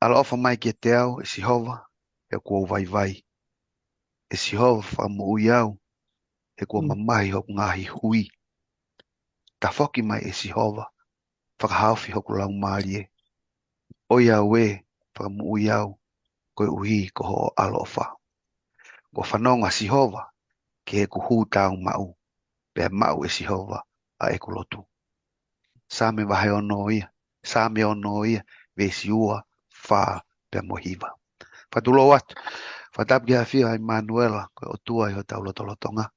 alofa mai ke te au, e si hova, e kua vai vai. E si hova whamui au, e kua mamahi hoku ngahi hui. Ta whoki mai e si hova, whakahawhi hoku lau maari e. Oia we, whamui au, koe uhi ko ho alofa. Ko whanonga si hova, ke he kuhu tau mau, pea mau e si hova, a e kulotu. Same wahe ono ia, same ono ia, ve si ua, wha, pea mohiva. Whatulo watu, whatap kia whia ai Manuela, koe o tua i ho tau lotolotonga.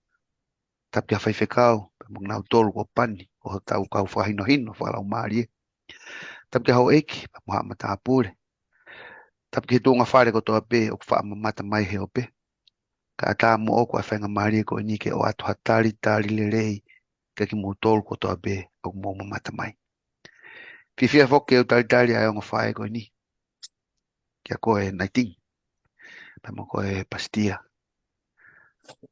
Tap kia whaiwhekau, pea mong nau tolu ko pani, o ho tau kau whahino hino, whalau maari e. Tap kia hau eiki, pea moha mata apure. Tap kia tunga whare ko toa pe, o wha mamata mai he o pe. Ka ata mo o kua whenga maari e ko ni ke o atu hatari tari le rei, ka ki mo tolu ko toa pe, o mo mamata mai. Whiwhia whoke o tari ai onga whae ko ni. Kia koe naiting. Pea mo koe pastia.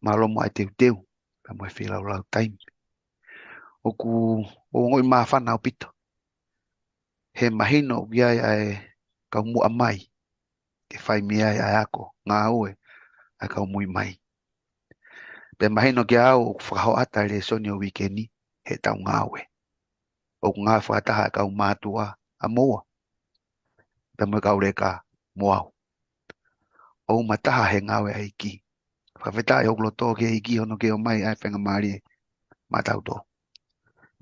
Malomo ai teu. Pea mo e whilau lau taimi. Oku o ngoi maa whana o pito. He mahino o giai ai kau mua mai. Ke whai mi ai ako. Ngā ue ai kau mui mai. Pea mahino ki au o whakaho ata le soni o wikeni. He tau ngā ue. O ngā whakataha kau mātua a moa. Pea mo kau reka moau. O mataha he ngā ue ai ki. Whawheta e oklo tō ke iki hono ke o mai ai whenga maari e matau tō.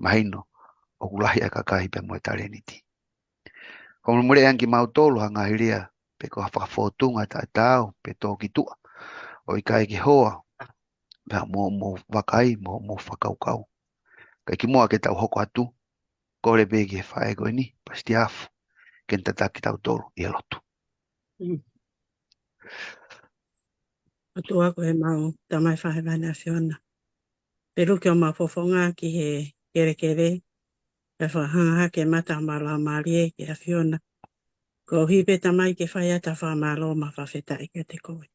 Mahino, o kulahi a kakai pe moe tare niti. Kono mure anki mau tōlu hanga hiria pe ko whakawhotunga ta tau pe tō ki tua. O i kai ki hoa, pe mo wakai, mo whakaukau. Kai ki moa ke tau hoko atu, kore pe ki he whae koe ni, pasti afu, ken tataki tau tōlu i alotu. Atua koe mau tamai whahe vana whiona. Peru ki o mawhowhonga ki he kere, e whahanga ke mata mala marie ki a whiona. Ko hipe tamai ke whai ata whamalo ma whawheta i ke te koe.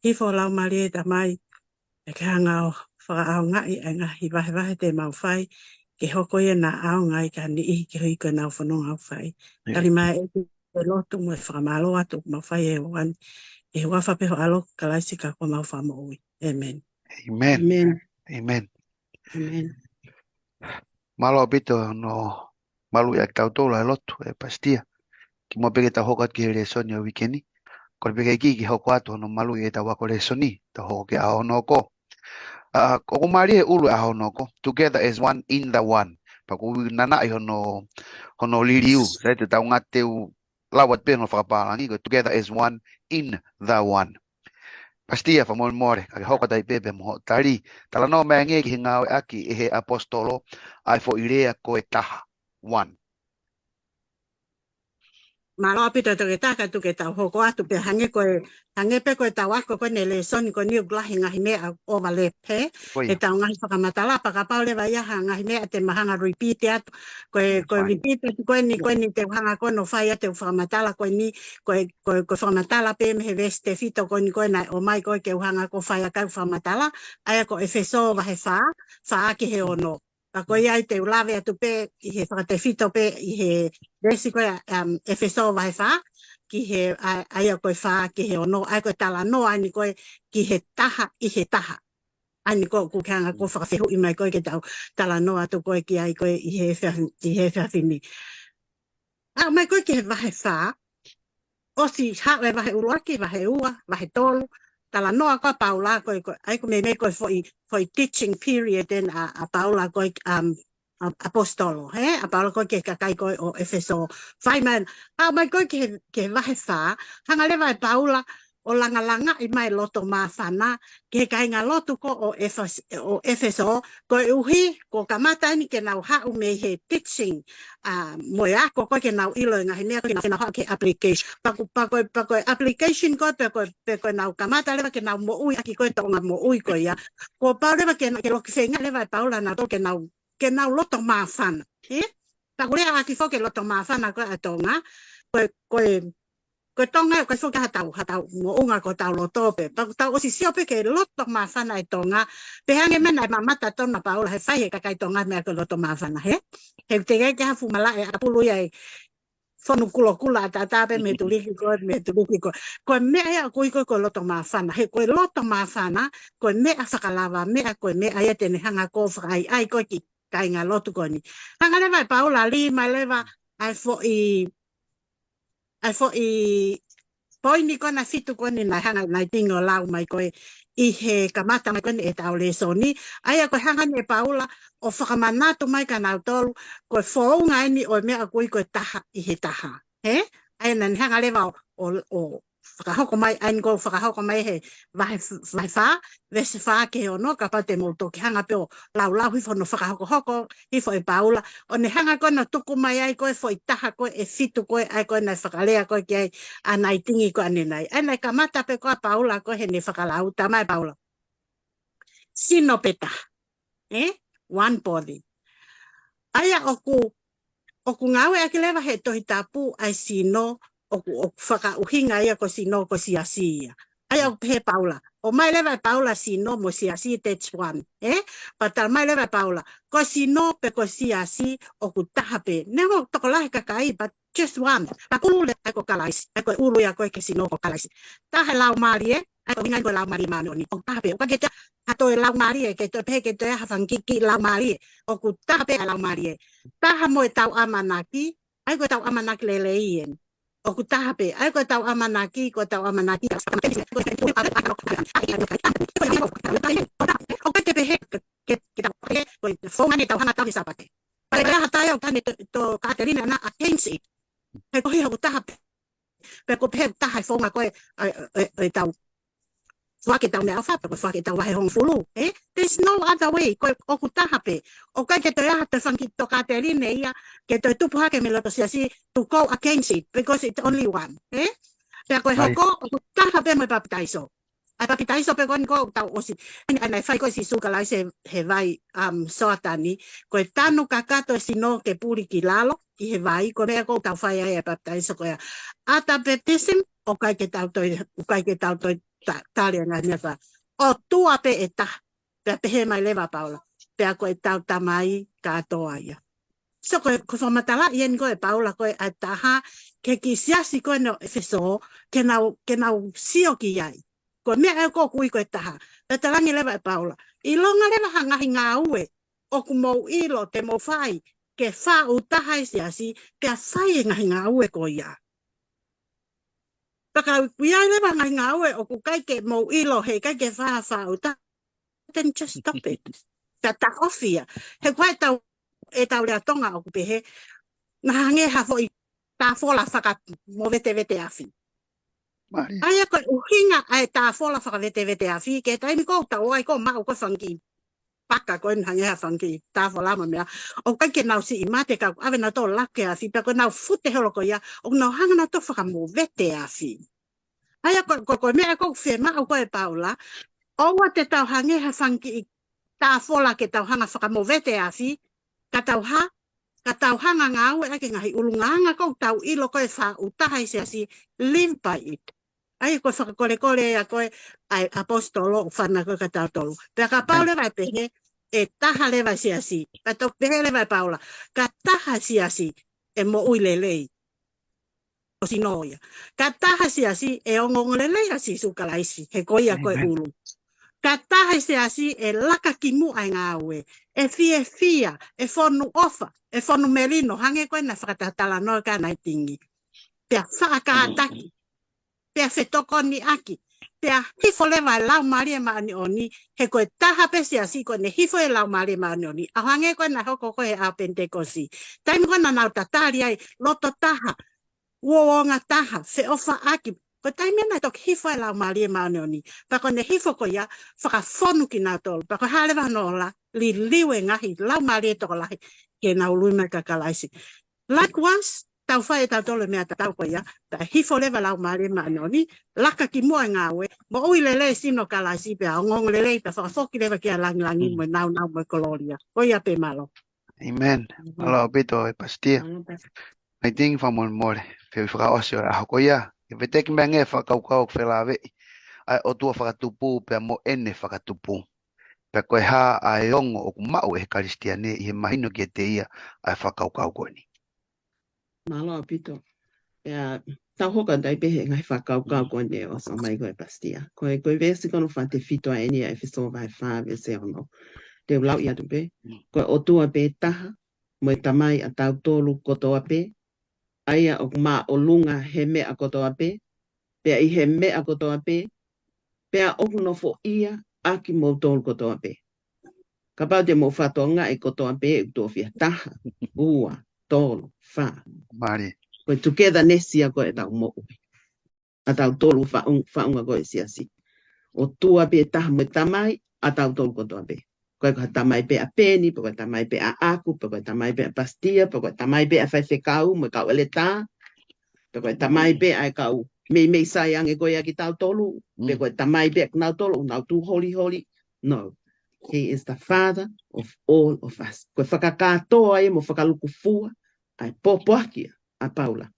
Hifo lau marie tamai e ke hanga o whakaao ngai e ngahi wahe te mau whai ke hoko ia na ao ngai ka ni i ke hui koe nau whanonga au whai. Tari mai e te lotu mo e whakamalo atu mau whai e wani. E wafa peho alo kalaisi ka ko mau whamo ui. Amen. Amen. Amen. Amen. Amen. Malo pito no malu ya tau tōla e lotu e pastia. Ki mo peke tau hokat ki he re soni o wikeni. Kore peke ki hoko atu no malu e tau wako re soni. Tau hoko ke aho noko. Koko maari e ulu aho noko. Together as one in the one. Paku nana i hono liriu. Sai te tau ngateu lawat pe no whakapalangi. Together as one in the one. Pastia fa more ka hoka dai bebe mo tari tala no me nge ki ngau aki e he apostolo ai fo irea ko taha one. Malo apita to ke taka tu ke tau hoko atu pe hange pe koe tau ako koe nele soni ko niu glahi ngahi mea o vale pe e tau ngahi whakamatala pakapau lewa iaha ngahi mea te mahanga repeat atu koe repeat atu koe ni te hanga koe no whai atu whakamatala koe ni koe whakamatala pe mehe veste fito koe ni koe nai o mai koe ke uhanga ko whai akau whakamatala aia ko e wheso wahe wha ki he ono. Ako ia i te ulawe atu pe i he whakate fito pe i he resi koe e wheso wahe wha ki he aia koe wha ki he ono ai koe tala no ai ni koe ki he taha i he taha ai ni koe kukanga koe whakawhehu i mai koe ke tau tala no atu koe ki ai koe i he whiawhini mai koe ki he wahe wha o si hawe wahe uruaki wahe ua wahe tolu tala noa koe paula koe ai koe me koe foi teaching period en a paula koe apostolo he a paula koe ke kakai koe o Efeso Faiman mai koe ke wahe wha hanga lewa e paula o langa i mai loto mawhana ke kai ngā lotu ko o Efeso koe uhi ko kamata ni ke nau hau me he teaching moe ako koe ke nau ilo ngahi mea koe ke nau hau ke application pakoe application koe pe koe nau kamata lewa ke nau mo ui aki koe tonga mo ui koe ia ko pau lewa ke loki whenga lewa e paula na to ke nau loto mawhana pakurea aki fo ke loto mawhana koe a tonga koe tonga koe whuka hatau mo unga ko tau loto pe tau o si sio pe ke loto mawhana e tonga pe hange mena e mamata tona paula he whai he kakai tonga mea ko loto mawhana he te gai ke hafu mala e apulu ia whanu kula ta pe me tuliki ko. Ko mea koe loto mawhana. He koe loto mawhana, koe mea whakalawa, koe mea ia tene hanga ko whakai, ai koe ki kai ngā lotu koe ni. Hanga lewa e paula li mai lewa ai fo i poini kona fitu kone nai hanga nai tingo lau mai koe I he kamata mai kone e tau le soni. Aia koe hanga ne paula o whakamanatu mai ka nau tolu koe whaunga ini o mea koe taha I he taha. He? Aia nani hanga lewa o whakahoko mai, aini ko whakahoko mai he vai wha, vese wha ke ono, ka pate mo toki hanga peo lau hifo no whakahoko hifo e paula. O ne hanga koe no tuku mai ai koe fo I taha koe e fitu koe ai koe nai whakalea koe ki ai anai tingi koe ane nai. Ai ka mata pe koe paula koe he ne whakalau tamai paula. Sino peta. One body. Aia oku ngawe aki lewa he tohi tapu ai sino o whaka uhinga ia ko sino ko siasia. Ai o he paula. O mai lewa paula sino mo siasi that's one. Patal mai lewa paula. Ko sino pe ko siasi o ku tahape. Nengo toko lahi kakai, but just one. Pakulu le ko kalaisi. Ai ko ulu ya ko ke sino ko kalaisi. Tahe lau mari ai ko hinga ko lau mari mani oni. O tahape. O kaketa hato e lau mari ke to pe ke to ya hafangiki lau mari. O ku tahape lau mari. Taha mo e tau amanaki. Ai ko tau amanaki leleien. O ku tahape, ai ko tau amanaki, O ka te pehe, ke tau pehe, ko whaumane tau hanga tau ni sapate. Pai rea hatai au tane to Katerina na against it. He kohi hau tahape. Pe ko pehe tahai whaunga koe e tau. Whake tau mea awhapa, ko whake tau wahe hong fulu. There's no other way, ko o ku tahape. O kai ke te rea te whanki to Katerina ia, ke te tupu hake me loto siasi, to go against it, because it's only one. Pea koe hoko, o ku tahape mo papitaiso. Ai papitaiso pe koni ko tau osi. Ai whai koe si suka lai se he vai soatani, koe tanu kakato e sino ke puri ki lalo, I he vai, ko mea ko tau whai ai papitaiso koe. Ata baptism, o kai ke tau toi, talia ngā nefa. O tua pe e ta. Pea pehe mai lewa paula. Pea koe tau tamai katoa ia. So koe whamatala ien koe paula koe a taha ke ki siasi koe no efeso ke nau sio ki iai. Koe mea e ko kui koe taha. Pea talangi lewa e paula. I longa lewa hangahi ngā ue. O ku mou ilo te mou whai. Ke wha u taha i siasi. Pea whai e ngahi ngā ue ko ia. Paka wiai lewa ngai ngawe o ku kai ke mo ilo he kai ke wha uta. Then just stop it. Ta ofia. He kwai tau e tau rea tonga o ku pehe. Nga hange hafo I ta fola whaka mo vete afi. Aia koe uhinga ai ta fola whaka vete afi. Ke taimi kou tau ai kou mau ko whangi. Paka koe hange ha whangi. Ta fola ma mea. O kai ke nau si I mate ka ave na tō lake afi. Pea koe nau fute holo ko ia. O nau hanga na tō whaka mo vete afi. Aia koe mea kou whema au koe paula. Oua te tau hange ha whangi I tā fola ke tau hanga whakamowete afi. Ka tau hanga ngā ue ake ngahi ulunganga kou tau ilo koe wha utaha I siasi. Live by it. Ai koe whakakore a koe ai apostolo whana koe ka tau tolu. Pea ka paule vai pehe e taha lewa siasi. Ka tau pehe lewa paula. Ka taha siasi e mo uilelei. O sinoia. Ka taha siasi e ongongolelei a si sukalaisi. He koia koe ulu. Ka taha siasi e laka ki mu ai ngā ue. E fia. E whonu ofa. E whonu melino. Hange koe na whakatatala no ka nai tingi. Pea whakataki. Pea whetoko ni aki. Pea hifo lewa e lau maria maani oni. He koe taha pe siasi koe ne hifo e lau maria maani oni. A hange koe na hoko koe a pentekosi. Taimi koe na nau tatari ai. Loto taha. Uonga taha, se ofa aki. Ko taimia nai tok hifo e lau maria maani oni. Pako ne hifo ko ia, whakawhonu ki nā tolu. Pako halewa nola, li liwe ngahi, lau maria toko lahi, ke nau luima kakalaisi. Likewise, tau whae tau tolu mea tau ko ia, ta hifo lewa lau maria maani oni, laka ki mua ngāwe, mo ui lele sino kalaisi pia, ongong lele, ta whakafoki lewa kia langi mo nau mo koloria. Ko ia pe malo. Amen. Malo pito e pastia. I think famon more. Fe whakaosio a hokoia. E veteki mea nge whakaukau whelawe. Ai o tua whakatupu pea mo ene whakatupu. Pea koe ha a e ongo o kumau e karistia ne I he mahino ki te ia ai whakaukau koe ni. Malo pito. tau hoka dai pehe ngai whakau koe ne o sa mai koe pastia. Koe vesi kono whate fitoa eni e fiso vai whawe se ono. Te lau ia tu pe. Koe o tua pe taha, moe tamai a tau tolu kotoa pe. Aia o ma o lunga he mea kotoa pe. Pea i he mea kotoa pe. Pea oku no fo ia aki mo tolu kotoa pe. Ka pau te mo whatonga e kotoa pe e utoa fia taha, ua, tolu, wha. Mari. Koe together nesia koe tau mo ui. A tau tolu whaunga koe si. O tua pe taha mo tamai, a tau tolu kotoa pe. Koe koe tamai pe a peni, koe tamai pe a aku, koe tamai pe a pastia, koe tamai pe a whaiwhekau, mo kau ele tā. Koe tamai pe a kau mei sayang e koe aki tau tolu. Koe tamai pe a nau tolu, nau tu holy. No. He is the Father of all of us. Koe whakakatoa e mo whakaluku fua, ai popoakia a Paula.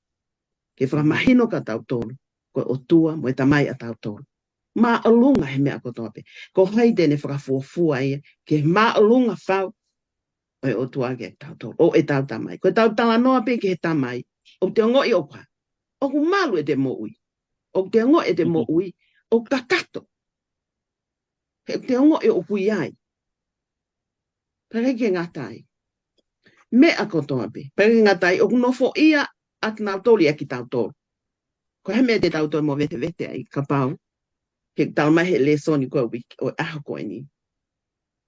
Ke whakamahino ka tau tolu, koe o tua mo e tamai a tau tolu. Ma alunga he mea kotoa pe. Ko haide ne whakafuafua ia, ke ma alunga whau, o tua ke tau tolu, o e tau tamai. Koe tau tala noa pe ke he tamai, o te ongo i opa. O ku malu e te mo ui. O te ongo e te mo ui, o kakato. He te ongo e opu iai. Pere ke ngatai. Mea kotoa pe. Pere ngatai, o kunofo ia ak nau toli aki tau tolu. Ko he mea te tau tolu mo vete ai ka pau. He talma he lesoni ko o aha ko ni.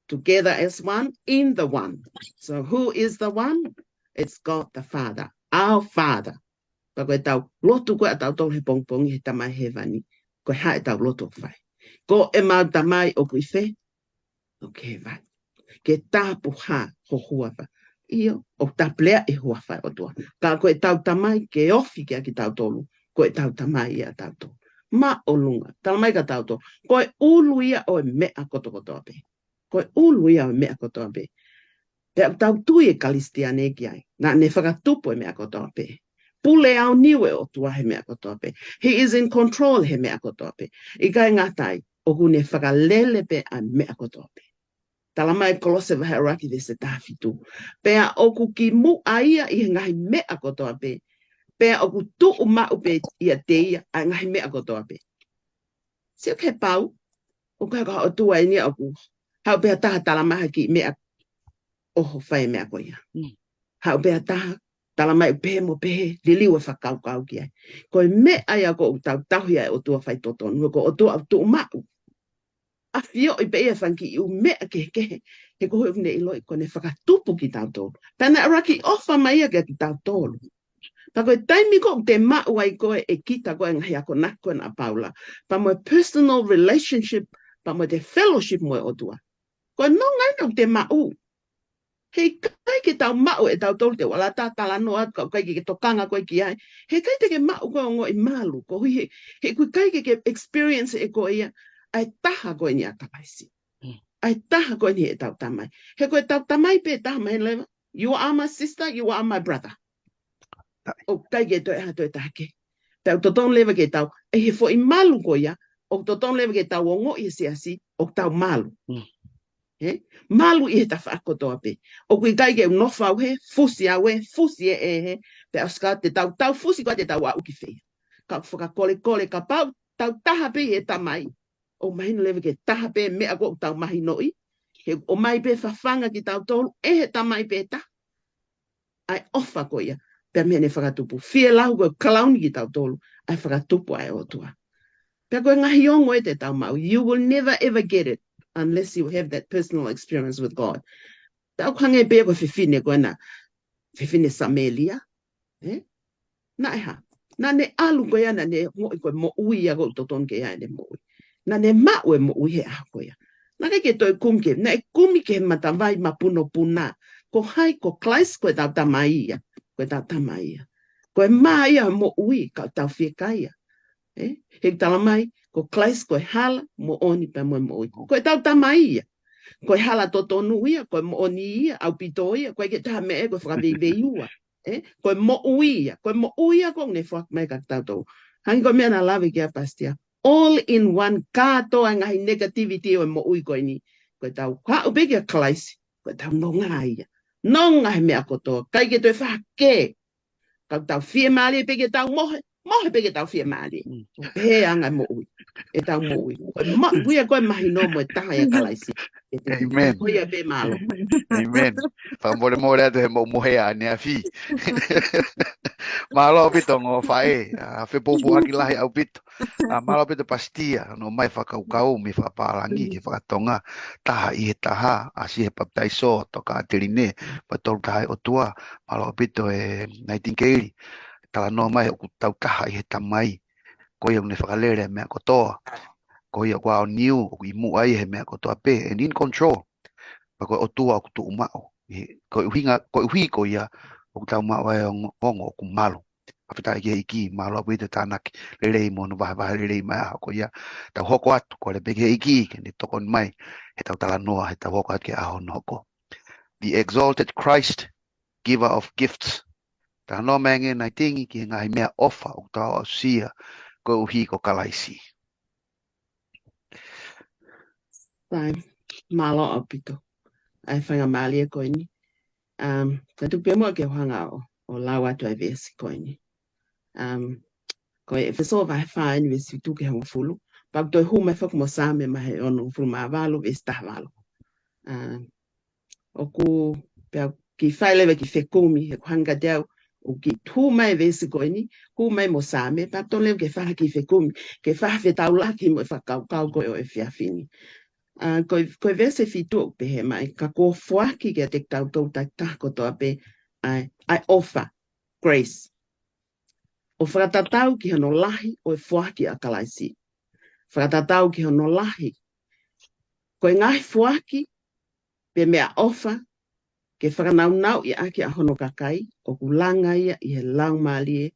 Together as one in the one. So who is the one? It's God the Father, our Father. Pa koe tau lotu koe tau tolu he pongpongi he tamai he vani. Koe hae tau lotu whai. Ko e mau tamai o kui whe. Ok, vai. Ke tāpu ha ho huawa. Io, o taplea e huawa o tua. Ka koe tau tamai ke ofi ke aki tau tolu. Koe tau tamai ia tau tolu. Ma o lunga, talamai ka tau tolu. Koe ulu ia o mea kotokotoa pe. Koe ulu ia o mea kotoa pe. Pe tau tui e kalistiane ki ai. Na ne whakatupo e mea kotoa pe. Pule au niwe o tua he mea kotoa pe. He is in control he mea kotoa pe. I kai ngatai, o hune whakalele pe a mea kotoa pe. Talamai kolose vaharaki de se tāwhitu. Pea oku ki mu aia i ngahi mea kotoa pe. Pea oku tu umau pe ia teia a ngahi mea kotoa pe. Se o ke pau, o kai ka o tua ini oku. Hau pea taha talamaha ki mea oho whai mea koia. Hau pea taha talamai pe mo pe liliwa whakaukau ki ai. Koe mea ai ako o tau tauhi ai o tua whai totonu. Ko o tua au tu umau. A fio i pe ia whanki i u mea ke he koe uvne i loi kone whakatupu ki tau tolu. Pena araki ofa mai a ki tau tolu. Pa koe taimi ko te mau ai koe e kita koe ngahi ako nako na Paula. Pa moe personal relationship, pa moe te fellowship moe o tua. Koe no ngai no te mau. Hei kai ke tau mau e tau tolu te wala tā tala noa kai ke tokanga koe ki ai. Hei kai te ke mau koe o ngoi malu. Ko hui he koe kai ke experience e koe ia. Ai taha koe ni a tapaisi. Ai taha koe ni e tau tamai. He koe tau tamai pe taha mai lewa. You are my sister, you are my brother. O kai ke toi ha toi take. Tau totong lewa ke tau. E he fo i malu koe ia. O totong lewa ke tau o ngoi si asi. O tau malu. Malu i he ta whaakotoa pe. O kui kai ke unofa au he. Fusi au he. Fusi e he. Pe aska te tau fusi koe te tau a uki whea. Ka whakakole ka pau. Tau taha pe e tamai. O mahino lewe ke taha pe mea ko tau mahi noi. O mai pe whawhanga ki tau tolu. E he tamai pe ta. Ai ofa ko ia. Pe mea ne whakatupu. Fie lau koe kalauni ki tau tolu. Ai whakatupu ai o tua. Pe koe ngahi ongo e te tau mau. You will never ever get it. Unless you have that personal experience with God. Tau kange pe koe whiwhine koe na. Whiwhine Samelia. Na e ha. Na ne alu koe ana ne koe mo ui a koe toton ke ia ne mo ui. Na ne mau e mo ui he ako ia. Na ke toi kumke, na e kumi ke matawai ma puno puna. Ko hai ko klais koe tau tamai ia. Koe tau tamai ia. Koe maa ia mo ui ka tau whiekai ia. He talamai, ko klais koe hala mo oni pa mo ui. Koe tau tamai ia. Koe hala totonu ia, koe mo oni ia, au pito ia, koe ke taha me e koe whakabebe iua. Koe mo ui ia, koe mo ui ia kong ne whak mai ka tau tau. Hangi koe mea na lawe kia pastia. All in one, kātoa ngahi negativity o mo ui koe ni. Koe tau ka upekia klaisi, koe tau no ngā ia. No ngahi mea kotoa, kai ke toi whake. Kau tau fie mali peke tau mohe peke tau fie mali. He anga mo ui. E tau mo ui. Buia koe mahi no mo e taha ia kalaisi. Amen. Koe be malo. Amen. Whamore atu he mo mohea ne a fi. Malo pito ngo fae. Fe popo aki lahi au pito. Malo pito pastia. No mai whakaukau mi whaparangi ki whakatonga. Taha i he taha. Asi he paptaiso. Toka atirine. Patolu taha o tua. Malo pito e 1980. Tala no mai o tau taha i he tamai. Koia une whakalere mea kotoa. Koia kwa o niu. O imu ai he mea kotoa pe. And in control. Pako o tua o kutu umao. Ko uhi ko ia o tau mao e ongo ku malo. Apita ki iki malo apu ite tānaki lelei mo no baha lelei mai aha ko ia tau hoko atu ko le peke iki ke ni toko mai he tau tala noa he tau hoko atu ke aho noko. The exalted Christ, giver of gifts. Tā no menge nai tingi ki ngahi mea ofa o tau o sia ko uhi ko kalaisi. Sai, malo apito. Ai whanga mali e koe ni. Ka tu pia mua ke hanga o lawa tu ai vesi koe ni. Koe e wheso vai whae ni vesi tu ke hanga fulu. Pak toi hu mai whak mo same mahe ono fulu maa valo vesi taha valo. O ku pia ki whaelewe ki whekumi he kuhanga deo o ki hu mai vesi koe ni. Hu mai mo same. Pak ton leo ke whaha ki whekumi. Ke whaha whetau laki mo e whakau koe o e whiawhini. Koe vese fitu pe he mai, ka ko fuaki ke te tau tau tai tako toa pe, I offer grace. O whakatatau ki hano lahi o e fuaki a kalaisi. Whakatatau ki hano lahi. Koe ngai fuaki pe mea offer ke whakanau i aki a hono kakai, o kulanga ia i he lau malie,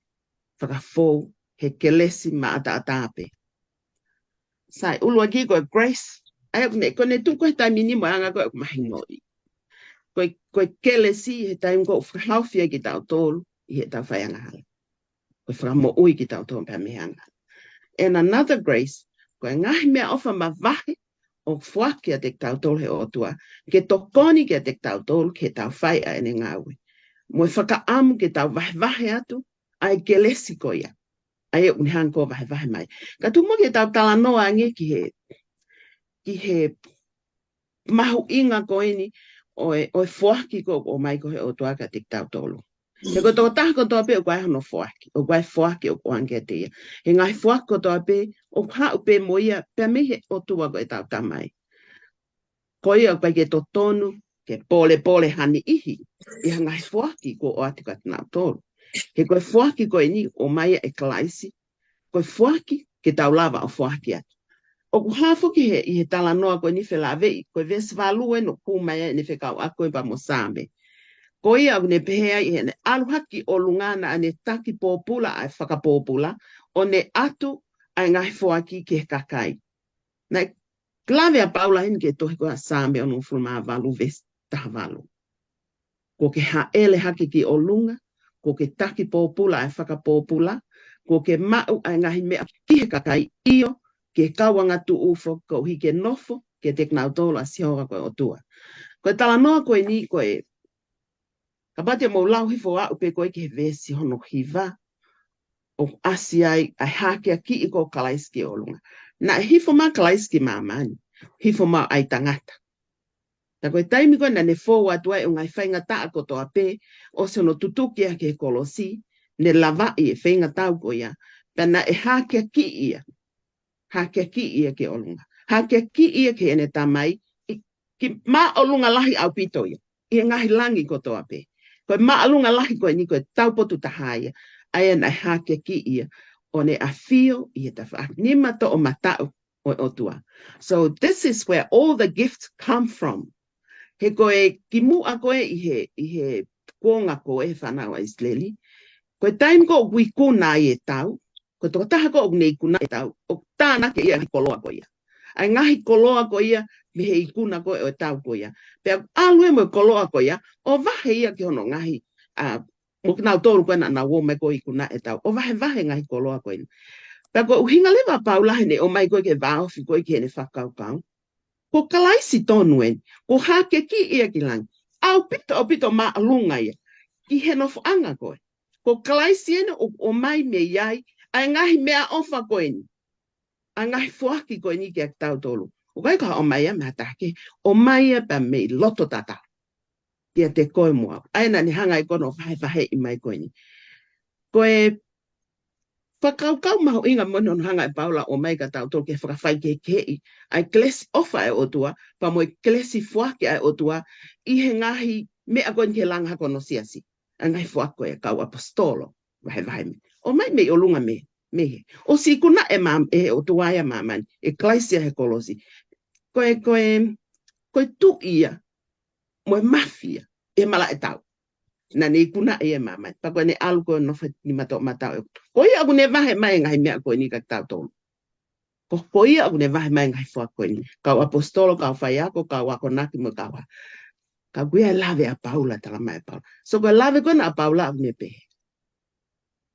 whakafou he kelesi ma ata atape. Sai, ulua ki koe grace, ai ko ne tu ko tai mini mo anga ko mahingoi ko kelesi he tai ko haufia ki tau tolu I he tau whaianga hala ko fra mo ui ki tau tolu pa mehanga. And another grace ko ngahi mea ofa ma vahe o fuaki a te tau tolu he otua ke tokoni ke te tau tolu ke tau whai a ene ngawe mo whakaamu ke tau vahe atu ai kelesi ko ia ai unhan ko vahe mai ka tu mo ke tau tala noa nge ki he mahu inga ko ini o fuaki ko o mai ko he o tuaka te tau tolu. He ko tō taha ko tō pe o kwai hono fuaki, o kwai fuaki o kuangia te ia. He ngai fuaki ko tō pe o hau pe mo ia pe mehe o tua ko e tau tamai. Ko ia o kwai ke tō tonu, ke pole hani ihi, I ha ngai fuaki ko o ati ka tau tolu. He koe fuaki ko ini o mai e kalaisi, koe fuaki ke tau lava o fuaki atu. O ku hafo ki I he tala noa koe ni whelawei, koe vesi whalue no kumaya ni whekau a koe pa mo same. Ko ia au ne pehea I he ne aluhaki o lungana a ne taki pōpula ai whakapōpula, o ne atu ai ngai fuaki ke kakai. Nai, klave a paula hin ke tohi koe a same o no fulma valu vesi taha valu. Ko ke haele haki ki o lunga, ko ke taki pōpula ai whakapōpula, ko ke mau ai ngai mea ki he kakai iyo, ke kawanga tu ufo ko hi ke nofo ke te knau tola siora koe o tua. Koe tala noa koe ni koe ka pate mo lau hifo a upe koe ke vesi hono hiva o asi ai hake a ki I ko kalaiski o lunga. Na hifo ma kalaiski mamani, hifo ma ai tangata. Ta koe taimi koe na ne fōu atua e ngai whainga taa ko toa pe o se no tutuki a ke kolosi ne lava I e whainga tau ko ia pena e hake a ki ia. Hake ki ia ke olunga. Hake ki ia ke ene tamai. Ki ma olunga lahi au pito ia. I ngahi langi ko toa pe. Koe ma olunga lahi koe ni koe taupotu tahaya. Aia nai hake ki ia. O ne a fio ia ta wha. Nima to o matau o otua. So this is where all the gifts come from. He koe ki mua koe I he kuonga koe he whanau a Isleli. Koe taim ko wikuna I e tau. Ko tō taha ko o nei kuna e tau, o tāna ke ia hi koloa ko ia. Ai ngahi koloa ko ia, me he ikuna ko e tau ko ia. Pea alue mo koloa ko ia, o vahe ia ki hono ngahi, mo kinau tōru koe na wo me ko ikuna e tau, o vahe ngahi koloa ko ia. Pea ko uhinga lewa paulahe ne o mai koe ke vaofi koe ke ne whakaukau. Ko kalaisi tonu en, ko hake ki ia ki langi. Au pito ma alunga ia, ki he nofo anga koe. ko klaisien o mai me yai ai ngahi mea ofa koeni a ngahi fuaki koeni ke tau tolu o kai ka o mai a matake o mai a pa me loto tata kia te koe mua ai na ni hanga i kono fahe i mai koeni koe whakaukau maho inga mono hanga e paula o mai ka tau tolu ke whakawhai ke kei ai klesi ofa e otua pa mo klesi fuaki e otua i he ngahi mea koeni ke langa kono siasi a ngahi fuako e kau apostolo vahe me o mai me o lunga me o si kuna e mam e o tuaia mamani e klaisia he kolosi koe tu ia mo e mafia e mala e tau na ne kuna e mamani pa koe ne alu koe no ni matau ko ia aku ne vahe mai ngai mea koe ni ka tau tolu ko ia aku ne vahe mai ngai fua koe ni kau apostolo kau whaiako kau ako naki mo kau kuia lave a Paula tala mai Paula so koe lave koe na a Paula aku ne pehe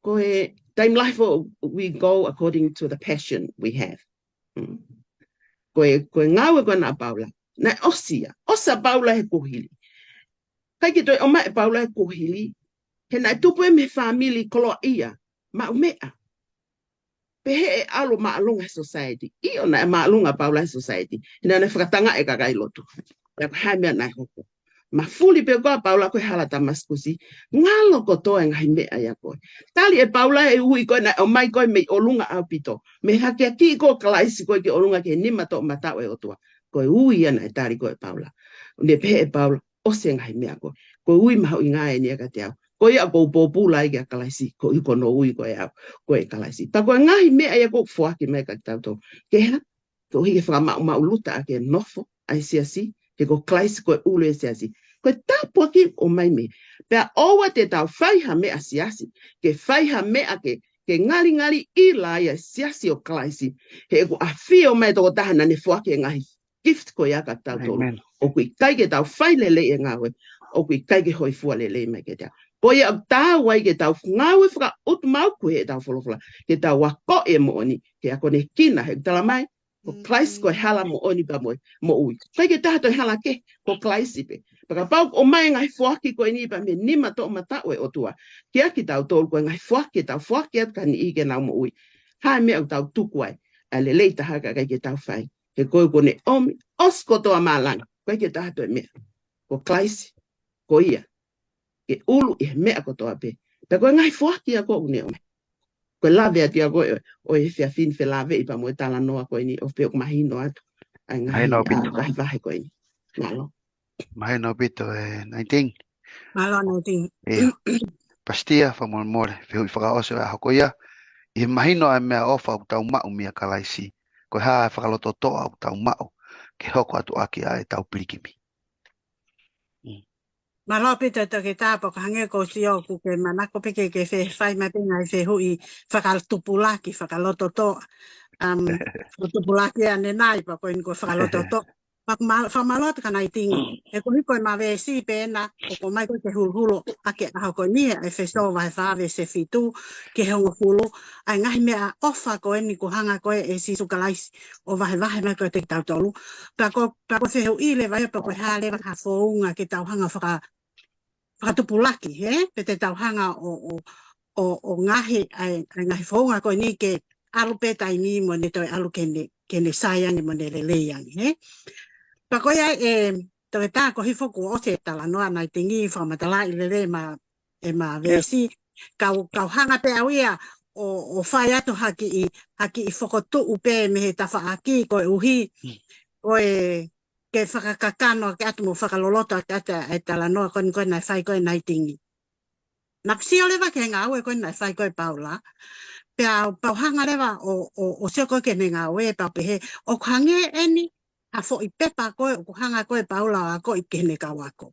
koe time life we go according to the passion we have. Koe ngawe koe na Paula. Na osa Paula he kuhili. Kai ki toi oma e Paula he kuhili. He na tupu e me family koloa ia. Ma umea. Pehe e alo maalunga society. Io na e maalunga Paula society. Hina ne whakatanga e kakai lotu. Ya haimea na hoko. Ma fuli pe koa Paula koe hala tamaskusi. Ngalo ko toe ngai mea ya koe. Tali e Paula e hui koe na o mai koe me olunga au pito. Me hake ki ko kalaisi koe ki olunga ke nima to matau e otua. Koe hui ana e tari koe Paula. Ne pe e Paula o se ngai mea koe. Koe hui maho inga e nia ka te au. Koe ia kou popula i kia kalaisi. Koe iko no hui koe au. Koe kalaisi. Ta koe ngai mea ia koe fuaki mea ka tauto. Ke ha. Koe hike whakamau luta a ke nofo. Ai siasi. Ke ko klaisi koe ulu e siasi. Koe tāpua ki o mai me. Pea oua te tau whaiha mea siasi. Ke whaiha mea ke ngari i laia siasi o klaisi. He ko a whio mai toko tahana ne fuake ngahi gift ko ia ka tau tolu. O kui kai ke tau whailele e ngawe. O kui kai ke hoi fualele mai ke tau. Ko ia tā wai ke tau ngawe whaka utu mau kuhe e tau wholofla. Ke tau wako e mo oni. Ke ako ne kina he tala mai. Ko klaisi ko hala mo oni pa mo ui. Kai ke taha toi hala ke ko klaisi pe. Paka pau o mai ngai fuaki ko ni pa me nima to matau e otua. Ke aki tau tolu ko ngai fuaki at kan i ke nau mo ui. Ha me au tau tukuai. Ale leita haka kai ke tau fai. He koe ko ne omi osko toa malang. Kai ke taha toi mea. Ko klaisi ko ia. Ke ulu i mea ko toa pe. Pe ko ngai fuaki a ko une ome. Ko lave ati a koe o e fia fin fe lave i pa mo e tala noa koe ni o pe o mahino atu. Ai ngai vahe koe ni. Nalo. Mahino pito e 19. Malo 19. Pastia whamon whihui whakaose a hokoia. I mahino e mea ofa au tau mau mia kalaisi. Ko haa e whakaloto toa au tau mau. Ke hoko atu aki a e tau pirikimi. Malo pito ke tāpo ka hange ko sio ku ke manako peke ke whai mai pina i hui whakaltupulaki, whakaloto toa. Tupulaki ane nai pa koe ko whakaloto toa. Whamalota ka nai tingi. E ko hiko e mawe si pēna, o ko mai ko te hulhulo ake aho ko nia e wheso vai whawe se fitu ke hongo hulo. Ai ngahi mea ofa ko ni ko hanga koe e si sukalaisi o vahe mai ko te tau tolu. Pa ko whehu i le vai pa koe hale waka whounga ke tau hanga whakatupulaki, he? Pe te tau hanga o ngahi ai ngahi whounga ko ni ke alu petai ni mo ne toi alu kene sayang mo ne leleang, he? Pakoia toke tā ko hifoku o te tala noa nai tingi whamatala i lele ma vesi. Kau hanga pe au ia o whai atu haki i whakotu upe me he tawha aki koe uhi. Koe ke whakakakano ke atu mo whakaloloto ke ata e tala noa koe nai whai koe nai tingi. Napsi o lewa ke ngā ue koe nai whai koe Paula. Pea pau hanga lewa o seo koe ke ngā ue pau pehe. O hange eni. A fo i pepa koe o hanga koe Paula a koe i kene kawako.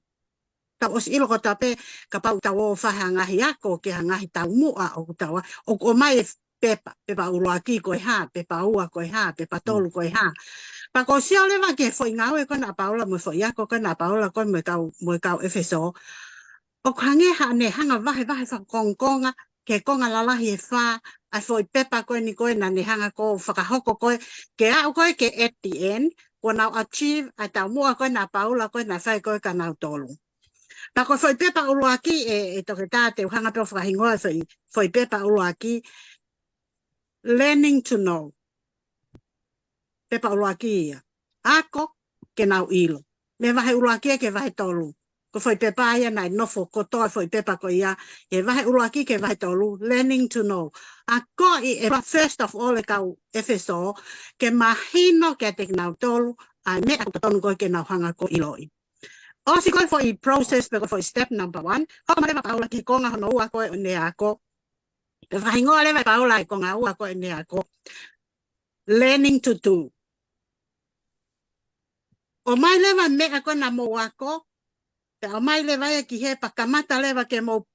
Ta os ilo ko tape ka pau tau o whaha ngahi ako ke ngahi tau mua o tawa. O mai pepa ulo aki koe ha, pepa ua koe ha, pepa tolu koe ha. Pa ko si olewa ke fo i ngawe koe na Paula mo fo i ako koe na Paula koe mo kau efeso. O hange ha ne hanga vahe whakongkonga ke konga lalahi e wha. A fo i pepa koe ni koe na ne hanga ko whakahoko koe. Ke au koe ke at the end. Ko nau achieve a tau mua koe na Paula koe na whai koe ka nau tolu. ta ko foi pepa uruaki to ke ta te hanga pe fra hingoa foi pepa uruaki learning to know pepa uruaki ako ke nau ilo me vai uruaki ke vai tolu ko foi pepa ia nai no fo ko to foi pepa ko ia e vai uruaki ke vai tolu learning to know ako e first of all ka efeso ke mahino ke te nau tolu a me ko tonu ko ke nau hanga ko iloi o si ko foi process pe ko foi step number 1 ko ma le paula ki ko nga no wa ko ne ako pe vai ngo le paula ko nga wa ko ne ako learning to do o mai le va me ako na mo ako pe o mai le vai ki he pa kamata le va ke mo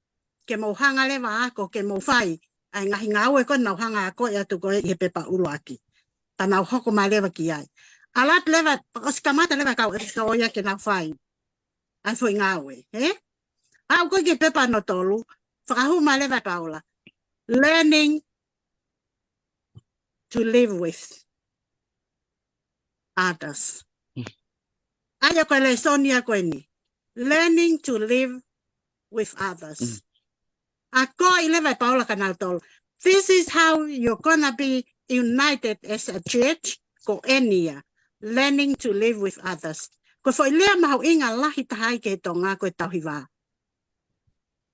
hanga le va ako ke mo fai ai nga hinga o ko na hanga ako ya tu ko he pe pa uruaki ta na ho ko mai le va ki ai alat le va o si kamata le va ka o ya ke na fai ai foi ngawe au ko ke pepa no tolu whakahu ma lewa paula learning to live with others aya ko le sonia ko ni learning to live with others ako lewa paula kana tolu this is how you're gonna be united as a church ko enia learning to live with others ko foi lea mau inga lahi tahai ke tonga ko tauhiwa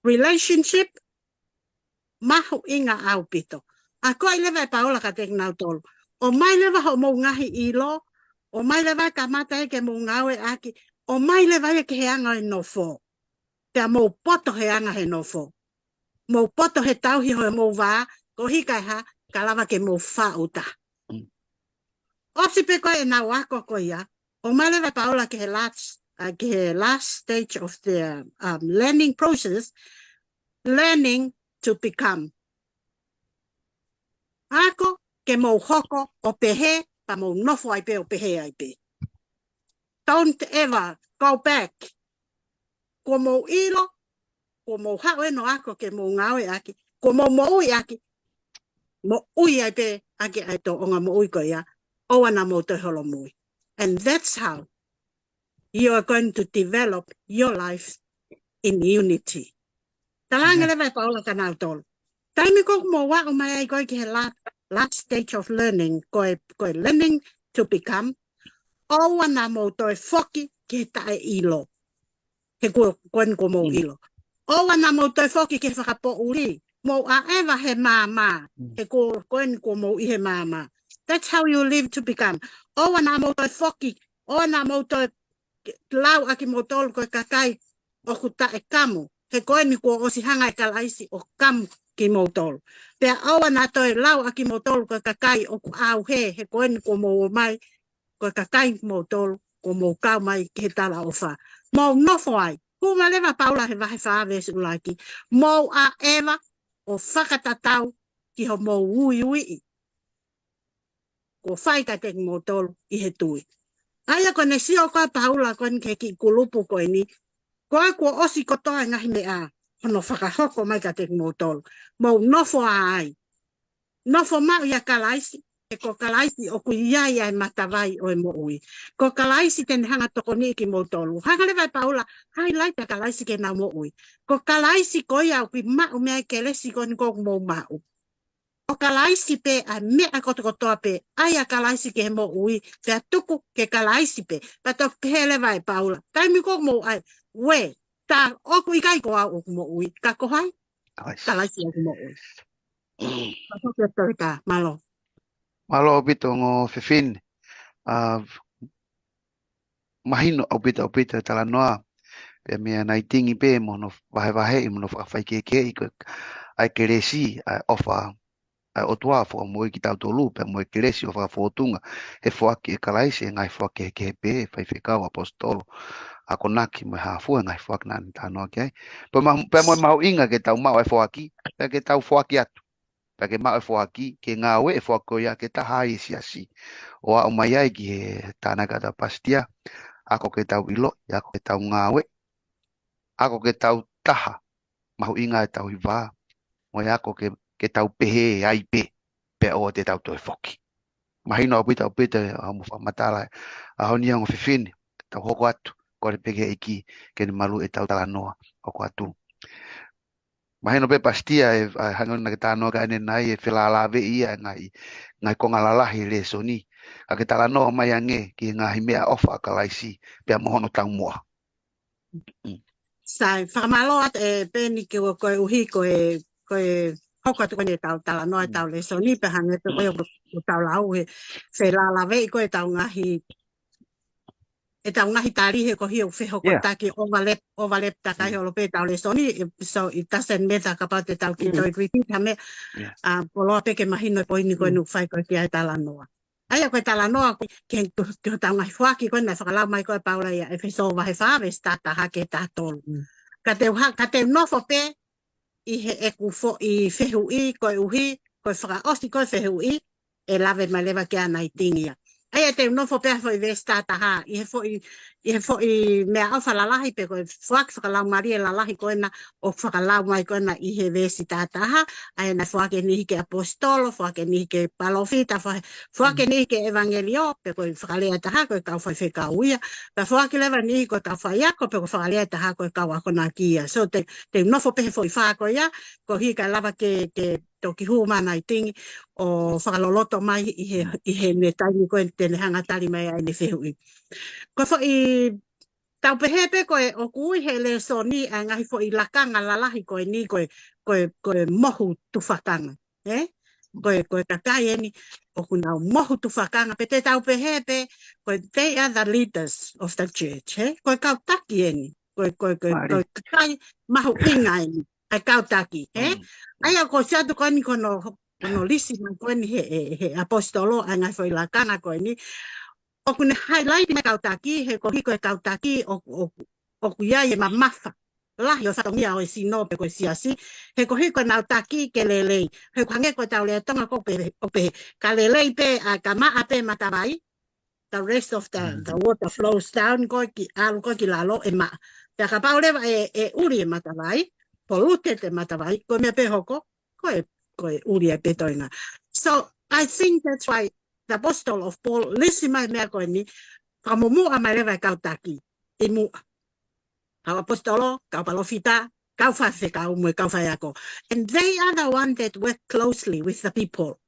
relationship mahu inga au pito ako lewa paula ka te nau tolu o mai lewa ho mo ngahi ilo o mai lewa ka mata ke mo ngawe aki o mai lewa ke heanga no fo te mo poto heanga he no fo mo poto he tauhi ho mo va ko hika ha kalava ke mo fa uta o si pe ko e na wako ko ya o mai lewa paula ke last stage of the learning process learning to become ako ke mo hoko o pehe pa mo nofo ai pe o pehe ai pe don't ever go back ko mo ilo ko mo hawe no ako ke mo ngawe aki ko mo ui aki mo ui ai pe aki ai to onga mo ui ko ya o ana mo te holo mui and that's how you are going to develop your life in unity talanga le vai paula kana tol taimi ko mo wa o mai ko ke last stage of learning ko learning to become o wana mo to foki ke tai ilo ke ko mo ilo o wana mo to foki ke whakapo uri mo a eva he mama ke ko mo I he mama that's how you live to become o wana mo to foki o wana mo to lau aki mo tol ko kakai o kuta e kamu he koe ni ko o si hanga e kalaisi o kamu ki mo tol pe awa na to lau aki mo tol ko kakai o ku au he koe ni ko mo mai ko kakai mo tol ko mo kau mai ke tala o fa mo no foi ku ma leva paula he vai fa ves ulaki mo a eva o whakatatau ki ho mo ui ko fai ka te mo tol I he tui aya ko ne sio ko paula ko ke ki kulupu ko ni ko osi ko to ngahi me a no whakahoko mai ka te mo tol mo nofo ai nofo ma ia kalaisi e ko kalaisi o ku ia ia matavai o mo ui ko kalaisi ten hanga toko ni ki mo tolu hanga le vai paula highlight ka kalaisi ke na mo ui ko kalaisi ko ia ku ma o me ke le si ko ni ko mo ma o kalaisi pe a me a koto pe aya kalaisi ke mo ui te tuku ke kalaisi pe pato pele vai paula taimi ko mo ai we ta o ku ikai ko o mo ui ka ko hai kalaisi o mo ui pato ke ta malo bito ngo fefin mahino o bito tala noa pe me na itingi pe mo no vahe mo no fa ke ai keresi ofa o tua fo mo ki tau tolu pe mo keresi ofa fotunga e fo ki kalaisi ngai fo ke pe fa fika o apostolo ako naki mo ha fu ngai fo na ta no ke pe mo mau inga ke tau mau e fo aki pe ke tau fo aki atu pe ke mau e fo aki ke ngawe e fo ko ya ke ta hai si o a mai ai ki tana kata pastia ako ke tau ilo ya ako ke tau ngawe ako ke tau taha mau inga e tau iwa mo ya ako ke tau pehe ai pe o te tau toi foki mahino pita a mo fa matala a honia ngo fifini tau hoko atu le pege iki ke ni malu e tau tala noa o ko atu. Maheno pe pastia e hangon na kita no ka ene nai e fela lave ia ngai ko ngalalahi le soni. A ke tala no mai ange ki ngahi mea ofa ka laisi pe mohono tang moa. Sai whamalo at e peni ke o koe uhi koe hoko tu kone tala no e tau le soni pe hange te koe o tau lau e fela lave i koe tau ngahi e tau ngahi tari he ko hiu wheho ko taki overlap takai holo pe tau le soni so it doesn't matter ka pau te tau ki toi repeat hame polo pe ke mahino e poini koe nuk whai koe ki ai tala noa. Aia koe tala noa ke tau ngahi whaki koe na whakalau mai koe paula ia e wheso wahe whaves tata hake tātolu. Ka te nofo pe i he eku fo i whehu i koe uhi koe whakaosi koe whehu i e lave mai lewa ke anai tingia. Ai te no fo pe fo i vesta ta ha i he fo i me au fa la lahi pe ko fuak fa la maria la lahi ko na o fa la mai ko na i he vesta ta ha ai na fuak ni ke apostolo fuak ni ke palofita fuak ni ke evangelio pe ko fa le ta ha ko ka fa fe ka uia pa fuak le va ni ko ta fa ya ko pe ko fa le ta ha ko ka wa ko na kia so te no fo pe fo i fa ko ya ko hi ka lava ke toki hu mana i tingi o whakaloloto mai i he ne taimi koe tene hanga tali mai ai ne whehui. Koe fo i tau pehepe koe o kui he le so ni a ngahi fo i lakanga lalahi koe ni koe mohu tu whakanga. Koe kakai eni o kuna mohu tu whakanga pe te tau pehepe koe they are the leaders of the church. Koe kau taki eni. Koe kakai mahu inga eni. Ai kau taki. Aia ko siatu koe ni kono lisi man koe ni he apostolo a ngai foi la kana koe ni. O kune highlight me kau taki, he ko hiko e kau taki o kuia e mamafa. Lahi o satongia o e sino pe koe siasi. He ko hiko nau taki ke lelei. He ko hange koe tau lea tonga ko pe ka lelei pe a ka maa pe matawai. The rest of the water flows down koe ki alu koe ki lalo e maa. Pea ka pau lewa e uri e matawai. Polute te matawai, koe mea pe hoko, koe uri e petoinga. So, I think that's why the Apostle of Paul, lisi mai mea koe ni, kamumu a mai lewa kau taki, i mua. Kau apostolo, kau palofita, kau whawhe kau mue, kau whaiako. And they are the one that work closely with the people.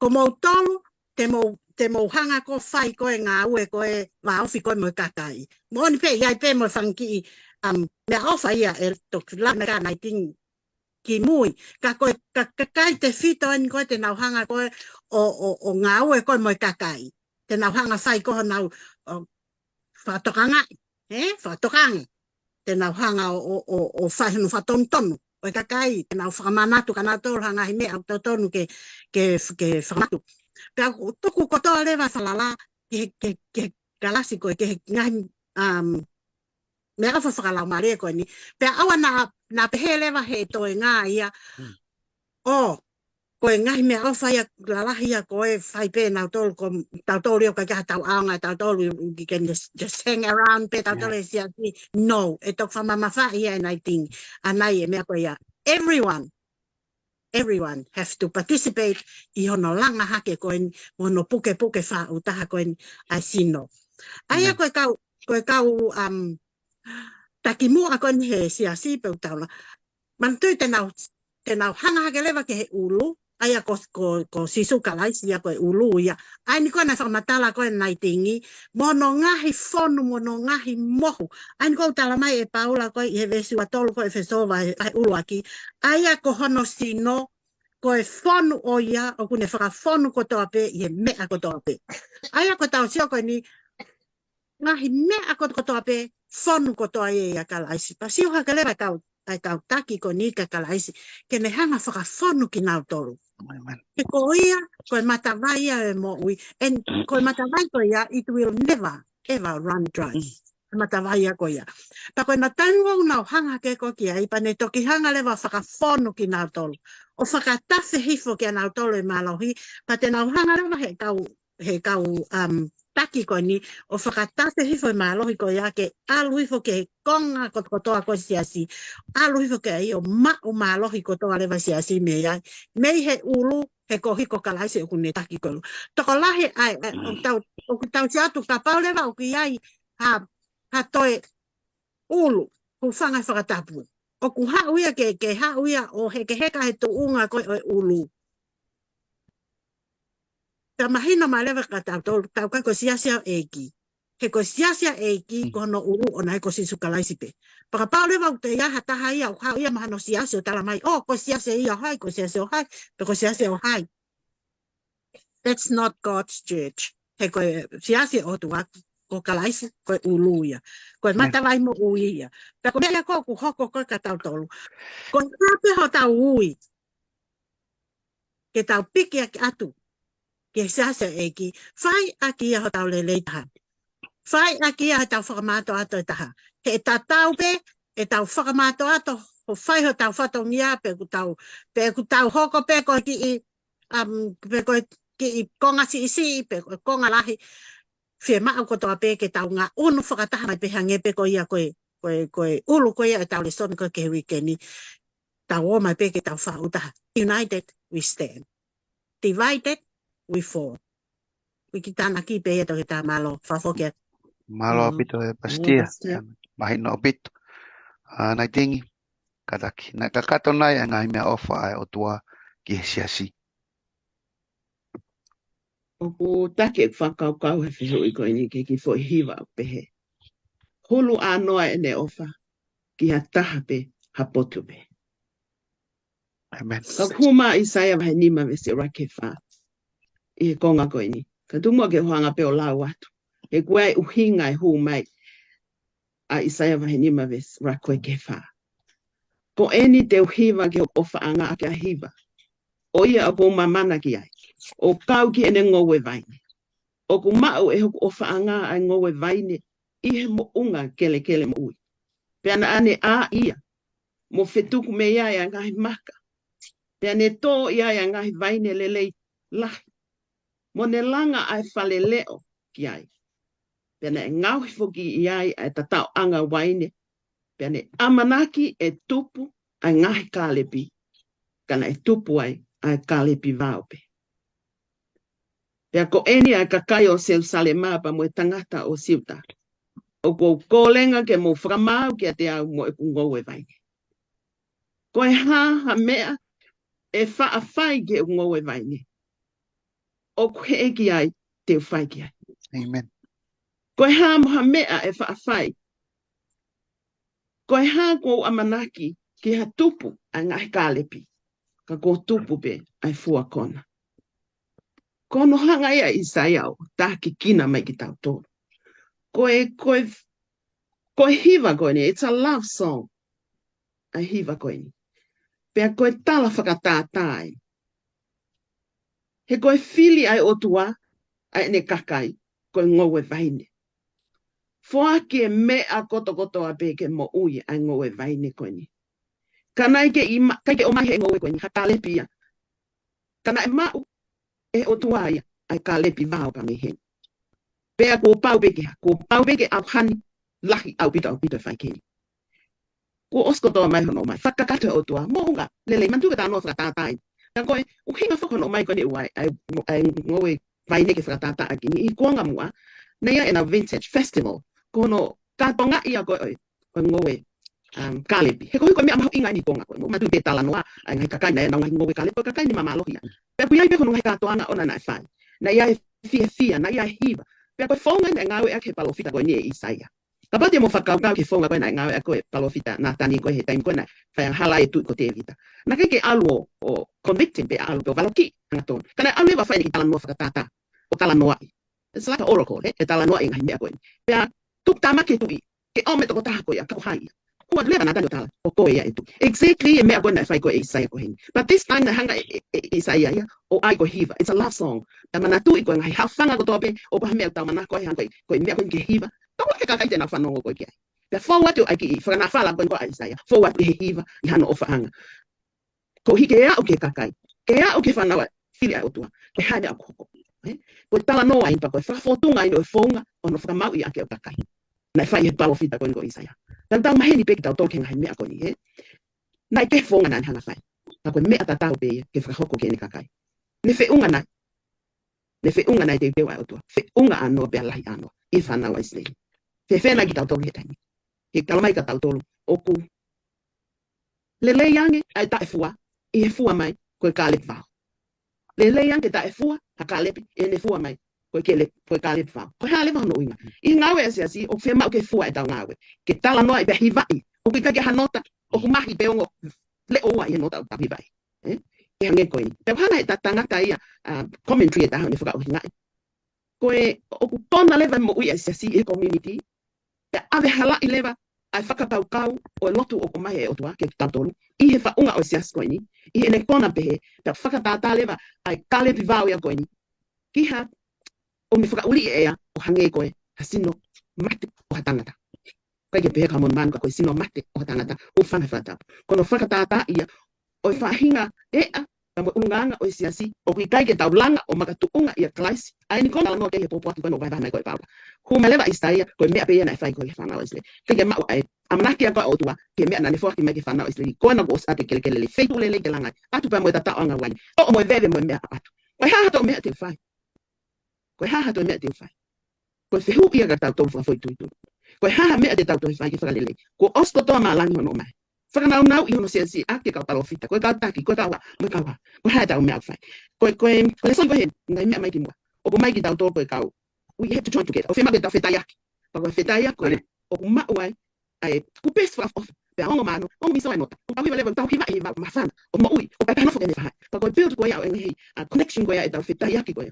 Ko mou tolu, te mou hanga ko whai koe ngā ue koe, waofi koe mue kakai. Mooni pe, iai pe mo whanki me ofa ia e toki la me kana i tingi ki mui. Ka kai te whito en koe te nauhanga koe o ngā ue koe moi kakai. Te nauhanga whai koho nau whatokanga. Whatokanga. Te nauhanga o whahinu whatontonu. O kakai, te nau whakamanatu ka nau tōrhanga hi mea au tautonu ke whakamatu. Pea tuku kotoa lewa whalala ke galasi koe ke ngahi me afa whakalau maria koe ni. Pea awa na pehelewa he toe ngā ia. Koe ngahi mea afa ia lalahi ia koe whai pe nau tolu ko tau tolu ka kaha tau aonga tau tolu you can just hang around pe tau tolu si aki. No, e tok whamamawha ia e nai ting. Anai e mea koe ia. Everyone have to participate i hono langa hake koe ni. Hono puke wha utaha koe ni ai sino. Aia koe kau taki mua koe ni he siasi pe utaula. Mantui te nau hanga hake lewa ke he ulu. Aia ko sisu kalaisi ia koe ulu ia. Ai ni koe na whakamatala koe nai tingi. Mono ngahi whonu, mono ngahi mohu. Ai ni koe utala mai e paula koe i he vesi wa tolu koe whesova ai ulu aki. Aia ko hono sino koe whonu o ia o kune whakawhonu kotoa pe i he mea kotoa pe. Aia ko tau sio koe ni ngahi mea kotoa pe whonu kotoa ia kalaisi. Pa sio haka lewa ai kau taki ko ni ka kalaisi. Ke ne hanga whakawhonu ki nau tolu. Ke ko ia, koe matawai ia e mo ui. And koe matawai ko ia, it will never, ever run dry. Matawai ia ko ia. Pa koe na tango nau hanga ke ko kia, ipa ne toki hanga lewa whakawhonu ki nau tolu. O whakatafe hifo ki a nau tolu e malohi, pa te nau hanga lewa he kau taki ko ni, o whakatafe hifo e malohi ko ia ke alu hifo ke konga kotoa ko siasi. Alu hifo ke ai o malohi kotoa lewa siasi me ia. Mei he ulu, he ko hiko kalaisi o kune taki ko. Toko lahi ai, o tau si atu ka pau lewa o ki ai, toi ulu ku whanga whakatapu. O ku hauia ke hauia o heke he tuunga koe o ulu. Ta mahina malewa ka tau kai ko siasia eki. He ko siasia eki kono ulu o nai ko sisukalaisi pe. Paka paule wau te ia hataha ia o hau ia mahano siasia o tala mai. Oh, ko siasia ia hai, ko siasia o hai, pe ko siasia o hai. That's not God's church. He ko siasia o tuwa ko kalaisi ko ulu ia. Ko matawai mo ui ia. Pe ko mea ko ku hoko ko ka tau tolu. Ko tape ho tau ui. Ke tau piki atu. Ke siasia eki. Fai aki ia ho tau lelei taha. Fai aki ia tau whakamato ato taha. He tatau pe, e tau whakamato ato, ho whai ho tau whatongia pe ku tau hoko pe ko ki i konga si pe konga lahi, whia maa ko toa pe ke tau ngā unu whakataha mai pe hange pe ko ia koe ulu koe ia e tau le son ko ke wikeni, tau o mai pe ke tau whautaha. United we stand. Divided we fall. Wiki tāna ki pe ia to ke tā malo, whawhokia. Malo pito e pastia. Mahino pito. Nai tingi. Kataki. Nai kakato nai a ngai mea ofa ai o tua ki he siasi. O ku take whakaukau he whihu i koe ni ke ki fo hiwa o pehe. Hulu anoa e ne ofa ki ha taha pe ha potu pe. Amen. Ka kuma Isaia vahe nima vesi ora ke wha. I he konga koe ni. Ka tumua ke hoanga pe o lau atu. He kua e uhinga e hu mai a Isaia vahe nima vesi ora koe ke wha. Ko eni te uhiwa ke ofa anga a ke a hiwa. O ia o ko mamana ki ai. O kau ki ene ngowe vaine. O ku mau e hoku ofa anga ai ngowe vaine. I he mo unga kele mo ui. Peana ane a ia. Mo fetuku me ia e ngahi maka. Peane tō ia e ngahi vaine lelei lahi. Mo ne langa ai whale leo ki ai. Peana e ngauhi foki i ai ai tatau anga waine. Peane amanaki e tupu ai ngahi kālepi. Kana e tupu ai kālepi vaupe. Pea ko eni ai kakai o Jerusalema pa mo e tangata o siuta. O ko kōlenga ke mo whakamau ki a te au mo e kungowe vaine. Ko e ha mea e whaafai ke ungowe vaine. O ko he eki ai te uwhai ki ai. Amen. Ko e ha moha mea e whaafai. Ko e ha ko amanaki ki ha tupu a ngahi kālepi. Ka ko tupu pe ai fua kona. Kono hanga ia Isaia o taki kina mai ki tau tōru. Koe hiva koe ni, it's a love song. Ai hiva koe ni. Pea koe tala whakatātai. He koe fili ai otua, ai ne kakai, koe ngowe vaine. Foa ki e mea koto a peke mo ui ai ngowe vaine koe ni. Kanai ke o mai he ngowe koe ni, haka lepia. Kana e mau, e otua ia, ai ka lepi vau pa me hen. Pea ko pau peke au hani, lahi au pita whaikeni. Ko oskotoa mai hono mai, whakakata o tua, mounga, lele, mantuka tā no whakatātai. Ka koe, uhinga whakono mai koe ni uai, ai ngowe vaine ke whakatātai ki ni, i kuanga mua, neia ena Vintage Festival, kono kātonga ia koe ngowe kālepi. He koe mea maho inga ni konga koe, matu te tala noa, ai ngai kakai na e naunga ngowe kālepi, kakai ni mamalohia. Pea kuiai pe kono ngai kātoanga ona nai whai. Na ia e fia, na ia e hiva. Pea koe whaunga na ngawe ake palofita koe ni e Isaia. Ka pati mo whakaukau ke whaunga koe na ngawe a koe palofita nā tani koe he taimi koe na whai hala e tui ko te vita. Na kei ke alu o convicting pe alu pe o valoki anga tonu. Kana alu e wa whai ni ki tala noa whakatata o tala noa i. It's like an oracle, e tala noa i ngahi mea koe. Pea tuk tamake tui, ke ome toko taha koe a kau hai. Kua lewa nā tani o tala o koe ia e tui. Exactly e mea koe na whai koe e Isaia koe hini. But this time na hanga Isaia ia o ai koe hiva. It's a love song. Ta mana tui koe ngahi hawhanga ko tope o paha mea tau mana koe hanga koe mea koe ke hiva. Tau ke kakai tēnā whanongo koe kia. Pea whauatu ai ki i whakana whala koe koe Isaia. Whauatu he hiva i hano o whaanga. Ko hi ke ea o ke kakai. Ke ea o ke whanawa whiri ai o tua. Ke haere a koko. Koe tala noa impa koe whafotunga ino e whaunga o no whakamau i ake o kakai. Nai whai he palofita koe koe Isaia. Tan tau maheni peki tau tōke ngahi mea koe ni. Nai ke whaunga nai hanga whai. Ta koe mea tatau pe ke whakahoko ke ne kakai. Ne whiunga nai. Ne whiunga nai te utewa ai o tua. Whiunga anoa pe alahi anoa. I whanawa isnei. Fefena ki tau tolu he taimi. He kalamai ka tau tolu. Oku. Lele yange ai ta e fua. I he fua mai koe kālepi whao. Lele yange ta e fua ha kālepi e ne fua mai koe kālepi whao. Koe hā lewa hono inga. I ngawe asi o whema o ke fua e tau ngawe. Ke tala noa i behi vai. O ke kake hanota o ku mahi peongo le oa i nota o tabi vai. E hange koe. Peo hana e ta tangata ia commentary e taha ne whaka o hingai. Koe o ku tona lewa mo ui asi e community. Pe ave hala i lewa ai whakapau o lotu o kumahe e otua ke tantolu. I he whaunga o sias koe ni. I he ne kona pehe. Pe whakatata lewa ai kālepi wau ia koe ni. Kiha o me whakauli e ea o hange koe ha sino mate o ha tangata. Kai ke pehe ka mon manu ka koe sino mate o ha tangata o whanga whatapu. Kono whakatata ia o i whahinga ea ka mo unganga o siasi o kui kai ke tau langa o makatuunga ia klaisi. Ai ni kona langoa ke he popo atu koe no vai vai koe pauka. Huma lewa istaia koe mea pehe na e whai koe he whanau isle. Kai ke mau ai amanaki koe otua ke mea na ne whaki mai ke whanau isle. Koe na gos atu kele le feitu le ke langai. Atu pa moe tatao anga wani. O moe veve moe mea atu. Koe haha to mea te whai. Koe haha to mea te whai. Koe whihu ia ka tau tau whafoi tuitu. Koe haha mea te tau tau whai ke whakalele. Ko osko toa maa langi hono mai. Whakanau nau i hono siasi ake kau talo fita. Koe kau taki, koe kau wa, koe kau wa. Koe haha tau mea whai. Koe le son koe he, ngai mea mai ki mua. O ko mai ki tau tau koe kau. We have to join together. O whima ke tau whetaiaki. Pako whetaiaki koe. O ku mau ai. Ai, ku best whaf off. Pea hongo mano, hongo miso ai nota. Ku kawiwa lewa, tau hiwa i mawhana. O mo ui, o pai panofo kene whahai. Pako build koe au engi connection koe ai tau whetaiaki koe.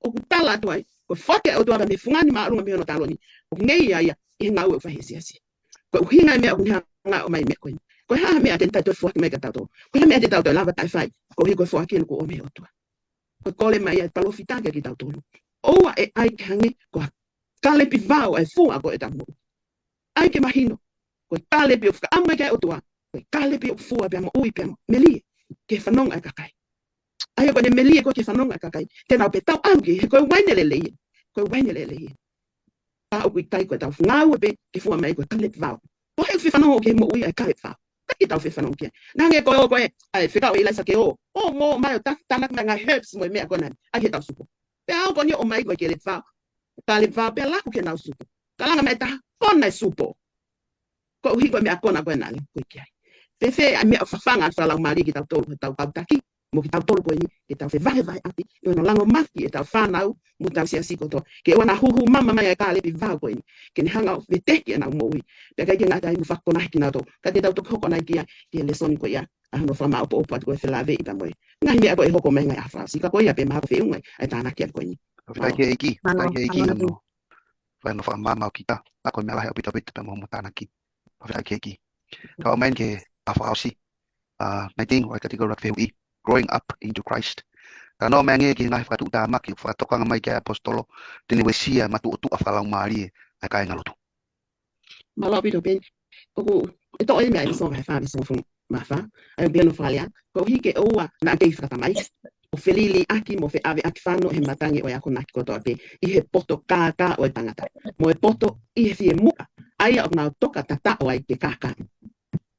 O ku tala atu ai. Koe whake au tuara me fungani maa runga mihono taloni. O ku ngei ai i he ngau e whahesi asi. Koe uhinga mea o kunga o mai mea koe. Koe haha mea ten tai toi whaki mea ka tau tau. Koe mea te tau tau lava tai whai. Koe hi koe whaki anu ko o mea otua. Koe kole mai ai palofitake ki tau tolu. Oua e ai ke hange koe kālepi vau ai fua koe tau mou. Ai ke mahino. Koe kālepi o whakaamai kai otua. Koe kālepi o fua pia mo ui pia mo melie. Ke whanonga ai kakai. Ai koe ne melie koe ke whanonga ai kakai. Tēnau pe tau auki. He koe wainele leie. Koe wainele leie. Tā o kui kai koe tau ngau pe ke fua mai koe kālepi vau. Koe he whanonga ke mo ui ai kālepi vau. Kai tau whanonga kia. Nange koe o koe ai whikau i laisa ke o. O mo mai o tānak mai ngai herbs mo mea koe nani. Ai he tau supo. Pe au koe o mai koe ke le vau. Kālepi vau pe laku ke nau supo. Kalanga mai taha kona e supo. Ko uhi koe mea kona koe nani koe ki ai. Fefe ai mea whawhanga at whalau maari ki tau tolu tau kautaki. Mo ki tau tolu koe ni ke tau whewahe vai ati. I ono lango maki e tau whanau mo tau siasi koto. Ke wana huhu mama mai ai kālepi vau koe ni. Ke ni hanga o wheteki e nau mo ui. Pea kai ke ngā tai mu whakonahi ki nau tō. Ka te tau tuku hoko nai ki ai. Ke le soni koe ia. Ahano whama opo opo atu koe whelave i pa moe. Ngahi mea koe hoko mai ngai awhau. Sika koe ia pe maha koe ungai. Ai tāna kia koe ni. Whai ke eiki. Whai no whamama o kita. Ako mea lahe o pita pita mo tānaki. Whai ke eiki. Ka o main ke awhausi. Naiting wai katika rat whehui. Growing up into Christ. Ka no mea nge ki ngai whakatu ta maki. Whakatokanga mai ke apostolo. Tene wesia matu o tu a whalau maari e. Ai kai ngalotu. Malo pito pen. Koku. Ito e mea i so vai whavi so fun. Mafa. Ai biano whalia. Ko hike oua na kei whakatamai. O whilili aki mo whi awe aki whano he matangi o e ako naki kotoa pe i he poto kākā o e tangata. Mo e poto i he whie muka. Aia o nao toka tata o ai ke kākā.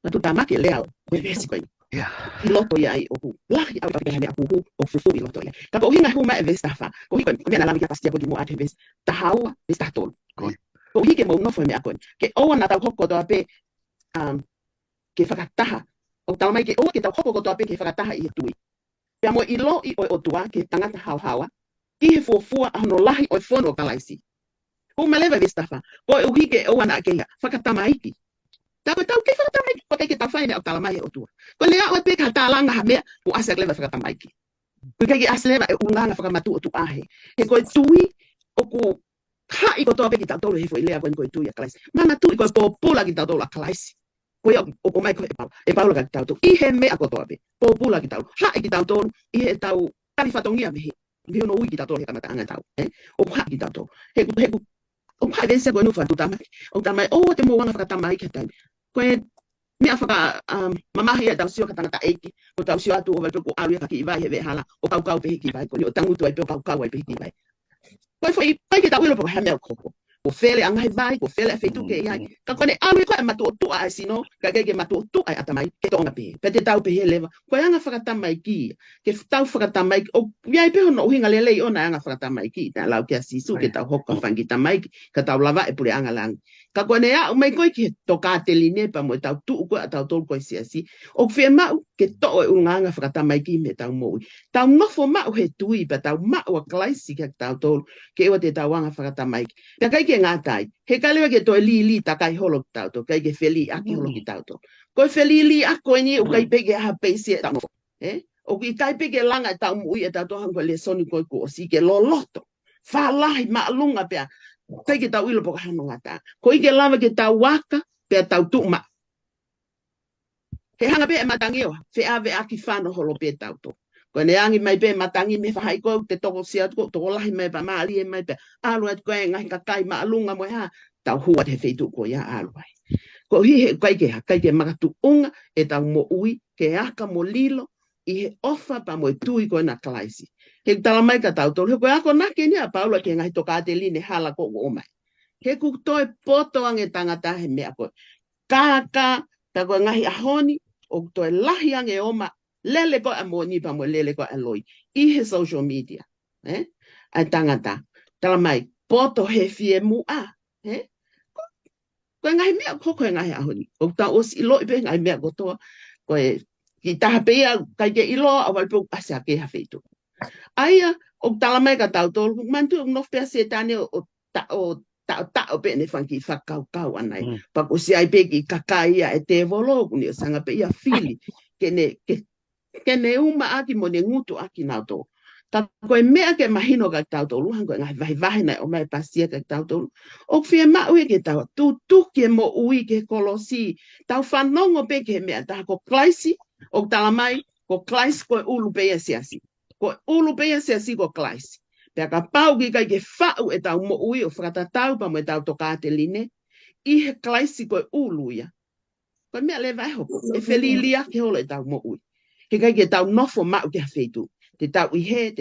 Matu tā maki lea o e vesi koe. I loto ia i o hu. Lahi au i hea hu o fufu i loto ia. Ka ko hinga huma e vesi taha. Ko hiko e mea lawi ka pastia kodi mo ate vesi. Tahaua vesi tahtolu. Ko hike mo nofo e mea koe. Ke oa na tau hoko toa pe ke whakataha. O tau mai ke oa ke tau hoko kotoa pe ke whakataha i he tui. Pea mo i lo i o tua ke tangata hauhawa, ki he fuafua ahono lahi o whono o kalaisi. Ko malewa vistafa, ko e uhike o wana akea, whakatamaiki. Tā koe tau kei whakatamaiki, ko kei ke tau whaine o talamai o tua. Ko lea o e peka tālanga ha mea, ko ase lewa whakatamaiki. Ko kei ke ase lewa e unganga whakamatu o tu ahe. He koe tui, o ku hai ko toa peki tau tolu he fo i lea koe tui a kalaisi. Mana tui koe pōpula ki tau tolu a kalaisi. Koe o mai koe e paula ka tau tolu. I he mea ko toa pe. Pōpula ki tau. Hae ki tau tolu. I he tau tarifatongia mehe. Miho no ui ki tau tolu he kamata anga tau. O hae ki tau tolu. Heku. O hae vese koe nufa tu tamai. O tamai o te mo wanga whakatamai ke tai. Koe mea whaka mamahi e tau sio ka tangata eiki. Ko tau sio atu o wai ko aru e ka ki iwai he vehala. O kau pehi ki iwai. Ko ni o tangutu ai peo kau ai pehi ki iwai. Koe fo i pai ki tau ilo po hea mea koko. ko fele ang hai ko fele fe tu ke ai ka kone alu ko ma tu ai sino ka ke ma tu ai atamai ke tonga pe te tau pe leva ko anga fakata mai ki ke tau fakata mai o ia pe no hinga lele ona anga fakata mai ki ta lau ke sisu ke tau hokka fangita mai ka tau lava e pure anga lang ka kone a mai ko ke toka te line pa mo tau tu ko tau tol ko si o fe ma ke to e unga anga fakata mai ki me tau mo tau no fo ma he tui pa tau ma o klaisi ke tau tol ke o te tau anga fakata mai ka kai ke ngatai he kalewa ke to li ta kai holo tau to kai ke feli aki holo ki tau to ko feli li ako ni o kai pege ha peisi tau o ki kai pege langa tau mu e tau to hango le soni ko si ke lo loto fa lai ma lunga pe kai ke tau ilo po hano ngata ko ike lava ke tau waka pe tau tu ma he hanga pe matangi o fe ave aki fano holo pe tau to ko ne angi mai pe matangi me fa hai ko te toko sia ko to lai mai pa ma ali mai pe alu at ko ngai ka kai ma lunga mo ha tau hua te feitu ko ya alu ai ko hi he kai ke makatu unga e tau mo ui ke aka mo lilo i he ofa pa mo tui ko na klaisi he tala mai ka tau to ko ako na ke ni a paulo ke ngai to ka te line hala ko o mai he ku toi poto ange tangata he me ako kaka ta ko ngai ahoni o toi lahi ange oma lele ko amoni pa mo lele ko aloi i he social media ai tangata tala mai poto he fie mu a ko ngai me ko ngai ahoni o ta os ilo be ngai me ko to ko ki ta pe ka ke ilo awal po asa ke ha feito aia o tala mai ka tau to mantu no pe se tane o ta o pe ne fanki fa kau anai pa ko si ai pe ki kakai e te volo ni sanga pe ia fili ke ne uma aki mo ne ngutu aki na to ta ko me ke mahino ka tau to luhan ko ngai vai na o mai pasia ka tau to o fie ma u ke tau tu ke mo ui ke kolosi tau fanongo pe ke me ta ko klaisi o tala mai ko klaisi ko ulu pe siasi ko ulu pe siasi ko klaisi pe ka pau ki ka ke fau e tau mo ui o frata tau pa mo tau to ka te line i he klaisi ko ulu ya ko me le vai ho e felilia ke hole tau mo ui he ka ke tau nofo ma ke feitu te tau i he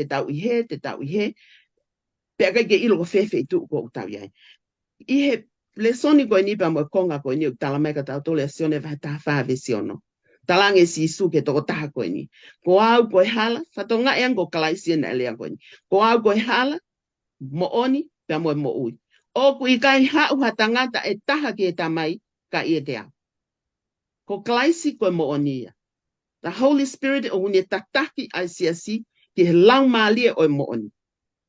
pe ka ke ilo ko feitu ko tau ia i he le soni ko ni pa mo konga ko ni tala mai ka tau to le sione va ta fa visiono talange si su ke to ta ko ni ko au ko hala fa to nga yang ko klaisi na le ko ni ko au ko hala mo oni pe mo ui o ku i kai ha u hatangata e taha ke tamai ka i te ko klaisi ko mo oni the Holy Spirit o ni tataki ai siasi ki lang malia o mo oni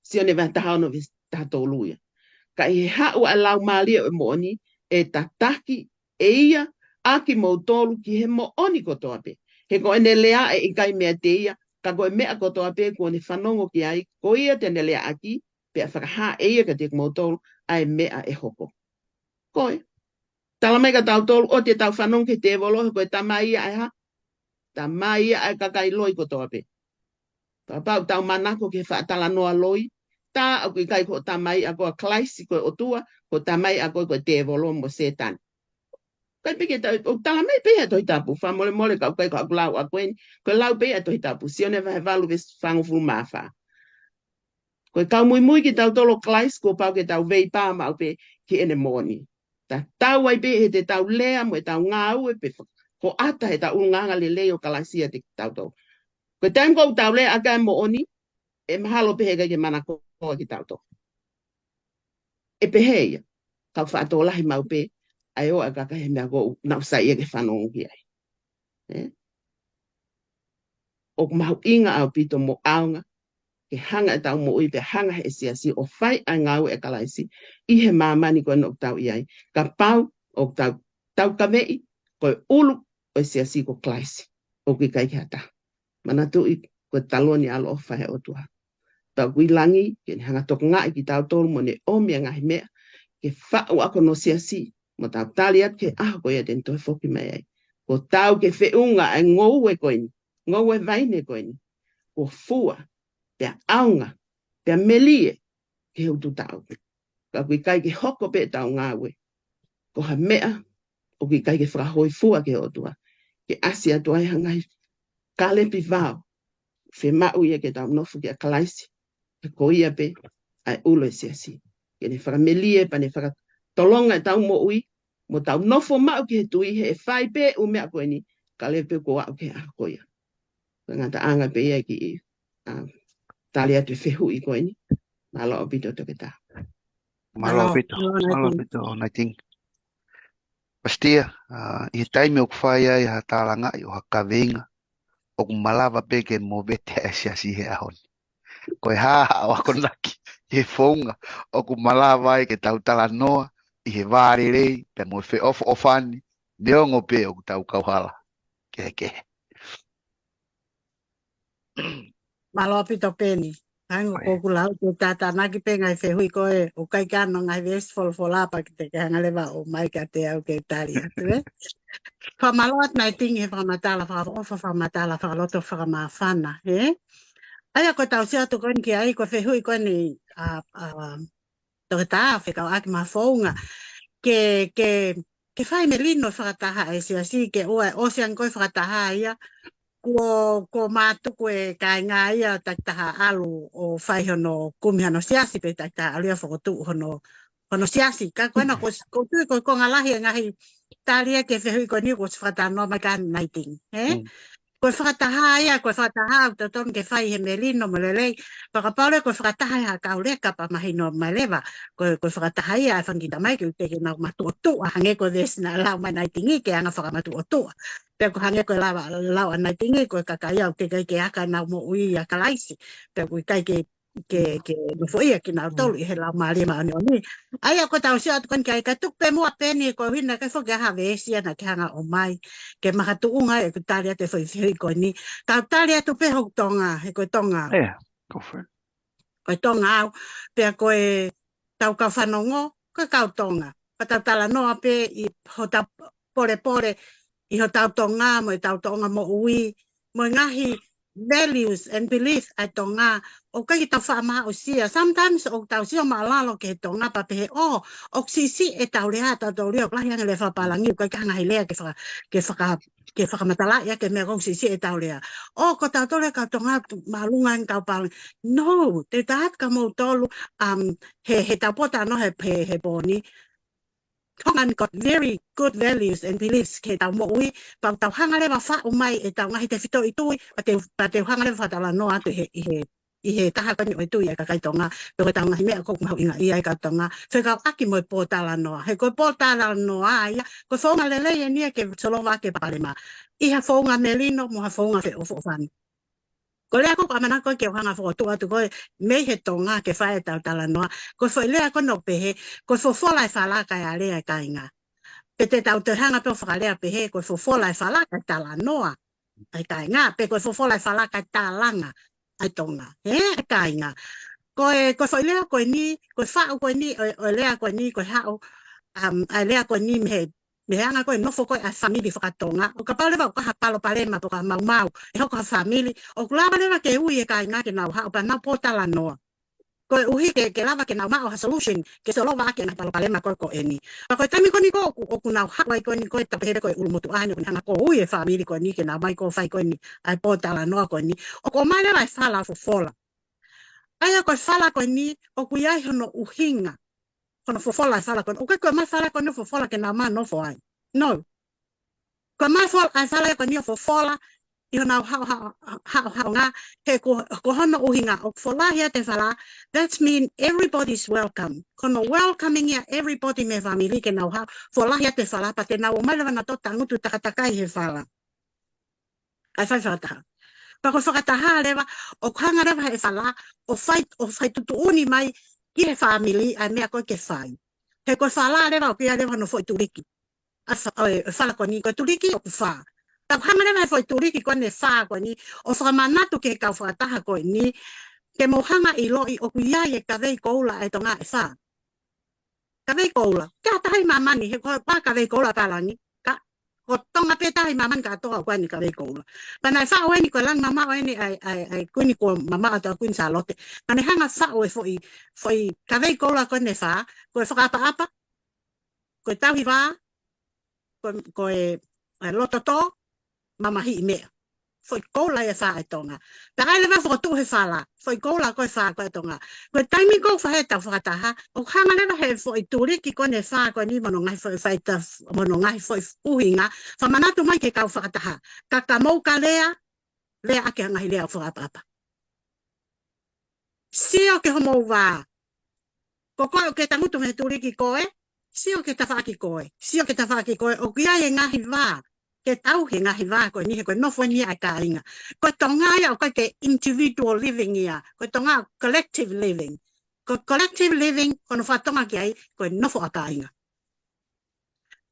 sione va ta no vis ta to luia ka i ha u lang malia o mo oni e tataki e ia aki mo tolu ki he mo oni ko to ape he ko ene lea e kai mea te ia ka ko mea ko to ape ko ni fanongo ki ai ko ia te ene lea aki pe fa ha e ia ka te mo tolu ai mea e hoko ko tala mai ka tau tolu o te tau fanongo ki te volo ko tamai ai ha tamai ai ka kai loi ko to ape pa tau manako ke fa tala noa loi ta o kai ko tamai a ko klaisi ko o tua ko tamai a ko te volo mo setan kai pe ke tala mai pe to tapu fa mole ka kai ko lau a kwen ko lau pe to tapu si one va valu ves fango fu mafa ko ka muy ki tau tolo klais ko pa ke tau vei pa ma pe ki ene moni ta tau ai pe te tau lea mo tau ngau e pe ko ata he tau nganga le leo kalaisia te tau to ko tan ko tau le aka moni e mahalo pe ke mana ko ki tau to e pe he ka fa to la mau pe ai o aka ka he me go na sa ia ke fanong ki ai o mau inga au pito mo aunga ke hanga tau mo i pe hanga he siasi o fai a ngau e kalaisi i he mamani ko no tau iai ka pau o tau ka mei ko ulu o siasi ko klaisi o ki kai hata mana tu i ko taloni alo fa he o tua tau kuilangi ke hanga tok ngai ki tau tol mo ne o mi nga me ke fa o ako no siasi mo tau taliat ke ko ia den to foki mai ai ko tau ke fe unga ai ngou e ko ni ngou e vai ne ko ni ko fua pe aunga pe melie ke o tu tau ka kui kai ke hoko pe tau ngawe ko ha mea o ki kai ke fra hoi fua ke o tua ke asia to ai hangai kale pi vao fe ma u ye ke tau no fu ke kalaisi ko ia pe ai ulo siasi ke ne whakamelie pa ne whakatolonga e tau mo ui, mo tau nofo mau ki he tui he whai pe o mea koe ni, ka le pe ko au ke a koia. Ngata anga pe ia ki tali atu whehu i koe ni, malo o pito toke tā. Malo pito, naiting. Pastia, i taime o kwhai ai ha tālanga i o ha kawenga, o kumalawa peke mo bete e siasi he ahon. Koe haa o ako naki, i he whaunga, o kumalawa ai ke tau tala noa, i he wāre rei, pe mo whi ofani, neongo pe o tau kauhala. Ke. Malo pito peni. Hango ko kulau te tata naki pe ngai whehui koe o kai kano ngai westfall folapa ki te hanga lewa o mai ka te au ke tari atu e. Whamaloat nai tingi he whamatala whakaofa whamatala whakaloto whakamawhana he. Aia ko tau sia tu koe ki ai ko whehui koe ni toke taa whekau aki ma whaunga ke whai me lino whakataha e si ke ua o siang koe whakataha ia ko mātuku e kai ngā ia taktaha alu o whai hono kumi hano siasi pe taktaha alu ia whakotu hono siasi. Ka koena ko tui ko ngalahi ngahi tāria ke whehui ko ni ko whakatanoa mai ka naiting. Ko whakataha ia, ko whakataha au taton ke whai he melino malelei. Whakapaure ko whakataha ia kaure kapa mahino malewa. Ko whakataha ia e whangita mai ke uteke nau matu o tua. Hange ko desna lau mai naitingi ke anga whakamatu o tua. Pea ko hange ko lau anai tingi ko kakai au ke aka nau mo ui a kalaisi. Pea ko kai ke nufo ia ki nau tolu i he lau maari maani o ni. Aia ko tau sia atu kan kai ka tupe mua peni ko hina kai whoke hawe esia na ke hanga o mai. Ke maha tuunga e ko tari ate whai ko ni. Tau tari atu pe hok tonga, he ko tonga. Yeah, go for it. Ko tonga au, pea ko e tau kau whanongo, ko kau tonga. Pa tau tala noa pe i ho tau pore i ho tau tonga mo i tau tonga mo ui, mo ngahi values and beliefs ai tonga, o kai tau whaama o sia. Sometimes o tau sia maalalo ke tonga pa pehe, o sisi e tau lea tau leo, klahi anga le whapalangi, o kai kanga hi lea ke whakamatala ia ke mea kong sisi e tau lea. O ko tau tole ka tonga maalungan kau palangi. No, te tahat ka mo tolu, he tau pota no he boni, Tongan got very good values and beliefs ke tau mo ui, pau tau hanga lewa wha umai e tau ngahi te whito i tui, pa te hanga lewa whatala noa atu i he taha kani o i tui e kakai tonga, pe koe tau ngahi mea koku mahu inga ia e ka tonga, whekau aki mo i pōtala noa, he koe pōtala noa ia, koe whaunga lelei e nia ke solonga ke palema, i ha whaunga melino mo ha whaunga whe ofofani. Ko lea ko amana ko ke hanga fo tu atu ko me he tonga ke fa eta tala noa ko foi lea ko no pehe ko fo fola fala ka ya lea ka inga pe te tau te hanga pe fa lea pehe ko fo fola fala ka tala noa ai ka inga pe ko fo fola fala ka talanga ai tonga ka inga ko foi lea ko ni ko fa ko ni o lea ko ni ko ha ai lea ko ni me hanga ko no fo ko a family whakatonga o ka pale ba ka palo palema to ka mau e ho ka family o kulava leva ke ui e ka inga ke nau ha pa na potala noa ko uhi ke lava ke nau mau ha solution ke so lova ke na palo palema ko eni pa ko tami ko ni ko ku nau ha wai ko ni ko ta pere ko ulmotu anu ko hanga ko ui e family ko ni ke na mai ko fai ko ni ai potala noa ko ni o ko mai leva fala fo fola aya ko fala ko ni o ku ia hono uhinga kono fofola fala kono o kai ko mai fala kono fofola ke na ma no fo ai no ko mai fala ko ni fofola i na ha nga he ko hono uhinga o fola hia te fala that mean everybody's welcome kono welcoming ya everybody me family ke na ha fola hia te fala pa te na o mai na to tangu tu takatai he fala ai fai fata pa ko fakataha leva o hanga leva he fala o fight tu uni mai ki he family a mea koe ke whai. He koe whala rewa o kia rewa no fwoi turiki. Whala koe ni koe turiki o ku wha. Tau hanga rewa he fwoi turiki koe ne wha koe ni. O whakamanatu ke kau whakataha koe ni. Ke mohanga i loi o ku iai e kawei koula e tonga e wha. Kawei koula. Kia tahi mamani he koe pā kawei koula palangi. Ko tonga pe tahi mamani ka toa koe ni kawei koula. Pana e wha oe ni koe lang mama oe ni ai kuni ko mama ata kuni sa lote. Pane hanga wha oe foi kawei koula koe ne wha. Koe whakapa-apa. Koe tauhi wā. Koe loto tō. Mama hi i mea. foi kola e fa tonga ta ai leva fo tu he fala foi kola ko fa ko tonga ko taimi ko fa he ta fa ta ha o hanga leva he foi tu ri ki ko ne fa ko ni mono ngai foi fa ta mono ngai foi uhinga fa manatu mai ke ka fa ta ha ka mo ka lea ke ngai lea fa papa sio ke homo va ko ke tangutu me tu ri ki ko sio ke ta fa ki ko sio ke ta fa ki ko o kia e ngai va ke tau he ngahi wā koe ni he koe nofo ni a ka inga. Koe tonga ia o koe ke individual living ia. Koe tonga collective living. Koe collective living kono whatonga ki ai koe nofo a ka inga.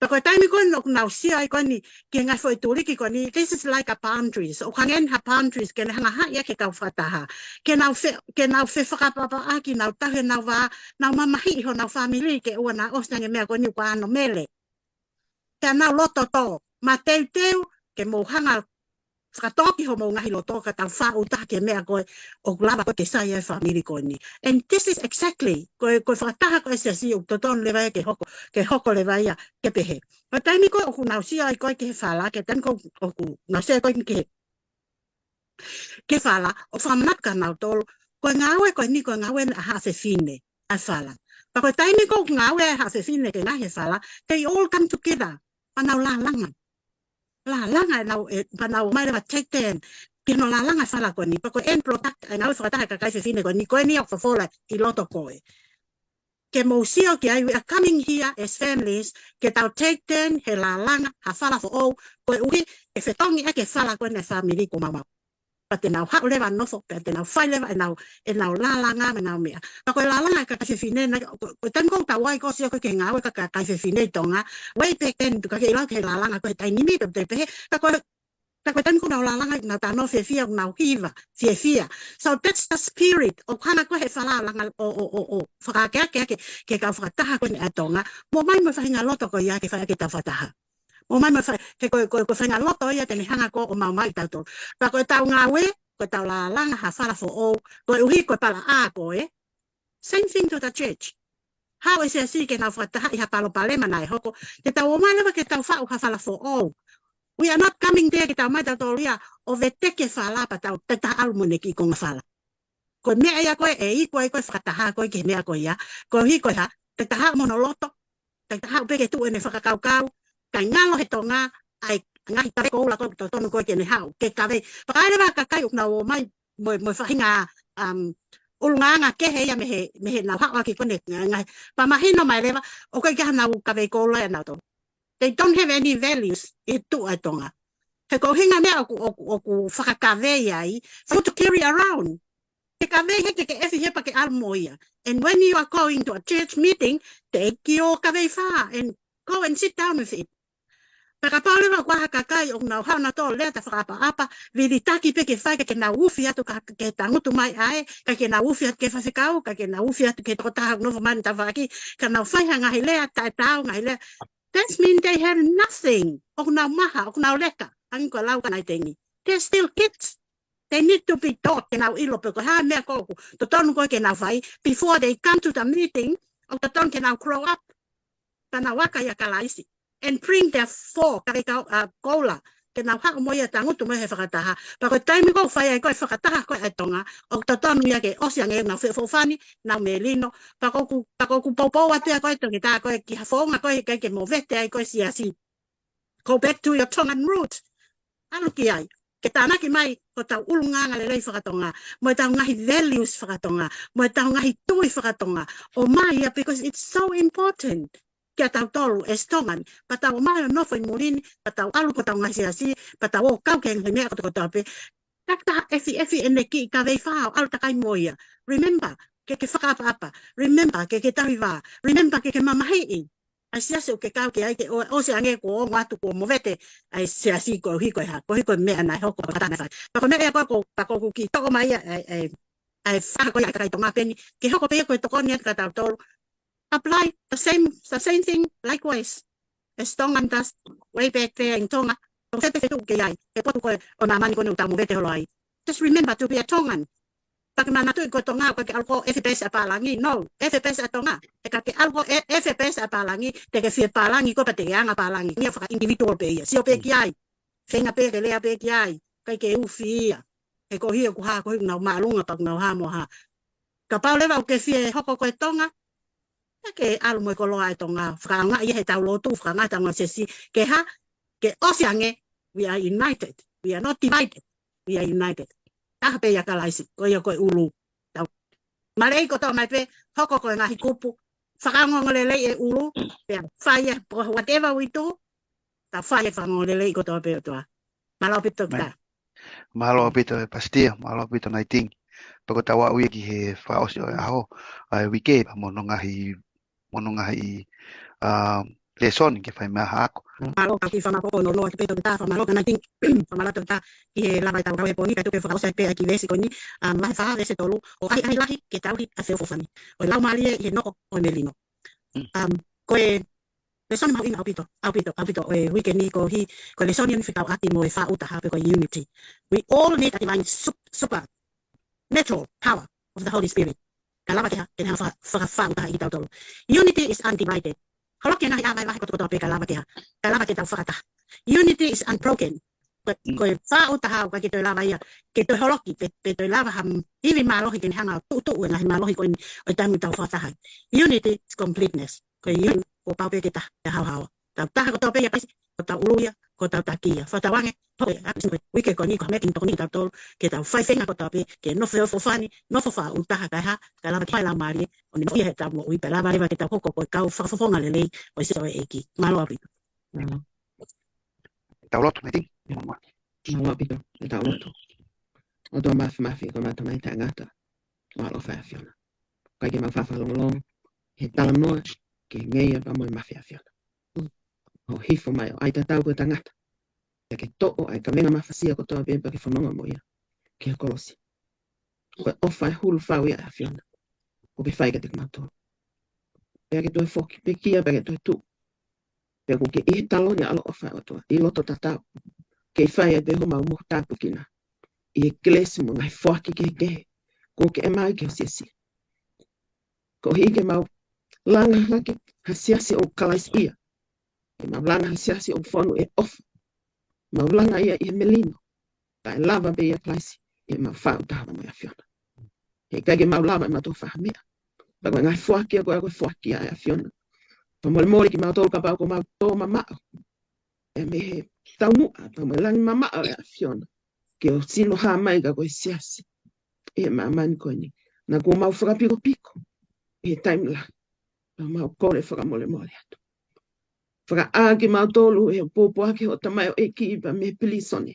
Pa koe taimi koe nok nau sia ai koe ni ki ngai fo i tūriki koe ni this is like a palm trees. O kangen ha palm trees ke ne hanga ha ia ke kau whataha. Ke nau fe whakapapa a ki nau tahe nau wā nau mamahi ho nau family ke ua na osnange mea koe ni kwa ano mele. Ke nau loto to. Ma teu ke mo hanga whakatoki ho mo ngahi loto ka tau whau taha ke mea koe o lava koe ke sai e whamiri koe ni. And this is exactly koe whakataha koe sia si o toton lewa ke hoko lewa ia ke pehe. Ma taimi koe oku nau sia ai koe ke he whala ke tan koe oku nau sia koe ke whala o whamanaka nau tolo koe ngawe koe ni koe ngawe a hawhe fine a whala. Pa koe taimi koe ngawe a hawhe fine ke ngahe whala they all come together panau la langa. La langa nau panau mai lewa take ten pino la langa fala ko ni pa ko end product nau fata ka kai fine ko ni ko ni of fola I loto ko ke mo sio ke I are coming here as families ke tau take ten he la langa ha fala for all ko uhi e fetongi ake fala ko na family ko mama pate nau ha lewa no fo pate nau fai lewa nau la langa me nau mea pa ko la langa ka kai fine na ko tan ko ta wai ko sio ko ke ngau ka kai fine tonga wai take ten ka ke la langa ko tai ni mi pe pe ka ko tan ko nau la langa na ta no fe fia nau hiva fia so that's the spirit o kana ko he fala langa o fa ke ka fa ta ko ni atonga mo mai mo fa nga loto ko ya ke fa ke ta fa ta o mai ma ke ko whenga loto ia te hanga ko o mai tauto. Pa ko tau ngawe, ko tau la langa ha whala fo o, ko uhi ko pala a ko Same thing to the church. How is it ke nau whataha I ha palo palema nai hoko, ke tau o mai lewa ke tau whau ha whala fo o. We are not coming there ke tau mai tauto ria o vete ke whala pa tau te ta almune ki konga whala. Ko mea ia koe I koe whataha koe ke mea koe ia, ko hi koe ha, te taha mono loto, te taha upeke tu ene whakakau kai ngalo he tonga ai ngai tare ko la ko to no ko ke ne hau ke ka ve pa ai va ka kai na o mai mo fahinga ulunga ke he ya me he na ha ki ko ne ngai pa ma he no mai leva o ka na ka ve ko la na to they don't have any values I tu a tonga he ko hinga me o ka ve ai for to carry around ke ka ve he ke he pa ke almoia and when you are going to a church meeting take your ka ve fa and go and sit down with it. Paka pale wa kwa hakakai o nau hau na to lea ta whakapa vidi taki pe ke whai ke na uwhi atu ke tangutu mai ae ka ke na uwhi atu ke whawhikau ka ke na uwhi atu ke toko taha novo mani ta whaki ka na whai hanga hi lea tai tau ngai lea that means they have nothing o nau maha o nau leka angi ko lau ka nai tengi they're still kids they need to be taught ke nau ilo pe ko haa mea koku to tonu koe ke nau whai before they come to the meeting o to tonu ke nau grow up ka nau waka ia kalaisi and bring their four kola ke na ha mo ia tangu tu me he whakataha pa ko taimi ko whai ai ko whakataha ko ai tonga o tatonu ia ke osia nge na fofani na melino pa ko ku popo atu ko to ke ta ko ki hafonga ko ke mo vete ai ko sia si go back to your Tongan roots anu ki ai ke tana ki mai ko tau ulunga ngale lei whakatonga mo tau ngahi values whakatonga mo tau ngahi tui whakatonga o mai because it's so important kia tau tolu e stongan, pa tau mai no foi murini, pa tau alu ko tau ngasi asi, pa tau o kau ke ngene ko to tape. Tak ta efi ene ki ka vei fao al takai moia. Remember ke whakapa, remember ke tawiwa, remember ke mamahei. Ai sia se o ke kau ke ai ke o se ange ko ngatu ko movete ai se asi ko hi ko me ana ho ko tana fa. Pa ko me e ko ki to mai ai fa ko ya kai to ngapeni ke ho ko pe ko to ko ni ka tau tolu. Apply the same thing likewise. As Tongan does way back there in Tonga. Just remember to be a Tongan. Pagmana tu ko Tonga ko algo FPS apalangi. No, FPS Tonga. Ke algo FPS apalangi, te ke fi palangi ko pate yang apalangi. Ni fa individual pe. Si o pe kiai. Fenga pe le pe kiai. kai ke ufi e ko hi ko ha ko na malunga pak na ha mo ha ka pau le va ke fie ho ko tonga ke alu mo ko lo ai tonga franga i he tau lo tu franga tanga se si ke ha ke osiange we are united we are not divided we are united ta pe ya ka laisi ko ya ko ulu tau malei ko to mai pe ho ko na hi kupu franga ngole le e ulu pe fire whatever we do ta fire franga le ko to pe to malo pito ta malo pito pastia malo pito naiting pako tawa ui ki he fa osi aho we ke mononga hi lesson ke fai ma hako malo ka ki fama ko no lo pito ta malo ka naiting fama ta ki la vai ta ka poni ka tu ke fa osi pe aki lesi ko ni ma fa lesi tolu o ai lahi ke tau a se fofani o la mali e no o melino ko lesson mau ina apito weekend ni ko hi ko lesson ni fitau ati mo fa uta ha pe ko unity we all need a divine super natural power of the Holy Spirit kalama ke fa uta i tau tolo unity is undivided kalau kena ai mai ko to pe kalama ke tau fa ta unity is unbroken ko fa uta ha ka ke to lava ia ke to holoki pe to lava ham even malo ke hanga tu na malo ko o tamu tau fa ta unity is completeness ko unity ko pau pe kita ha ta ko to pe ya ko ta uluya ko ta kia fa ta wange to we ke ko ni ko me kin to ni ta to ke ta fai fenga ko ta pe ke no fo fani no fo fa uta ha ka la pa la mari o ni ye ta mo we pe la mari va ke ta ko ka fa fo nga le o se e ki malo api ta lot me ting malo api ta lot o to ma ko ma ta mai ta ngata malo fa fiona ka ke ma fa long he ta no ke ngeia pa mo ma fa fiona o hifo mai ai ta tau ko tangata ya ke to ai ka menga mafasia ko to be pa ke fononga mo ya ke kolosi ko ofa hul fa ya fiona ko be fai ka te mato ya ke to foki pe kia pe ke to tu pe ko ke e talo ni alo ofa o to i loto tata ke fai de ho ma mo ta pukina e klesi mo ngai foki ke ko ke mai ke sisi ko hi ke mau langa hake hasiasi o kalais ia Maulana siasi o fono e off. Maulana ia e melino. Ta lava be ia place e ma fa ta ma ia fiona. E kage maulava ma to fa me. Ba ngai fuaki ko fuaki ia fiona. Pa mo ki ma to ka ba ko ma to ma. E me tau mu pa mo lang mama ia fiona. Ke o sino ha mai ka ko siasi. E ma man ko ni. Na ko ma fra piko. E time la. Ma ko le fra mo le Whaka ake mautolu e popo ake o tamai o eki ipa me pilisone.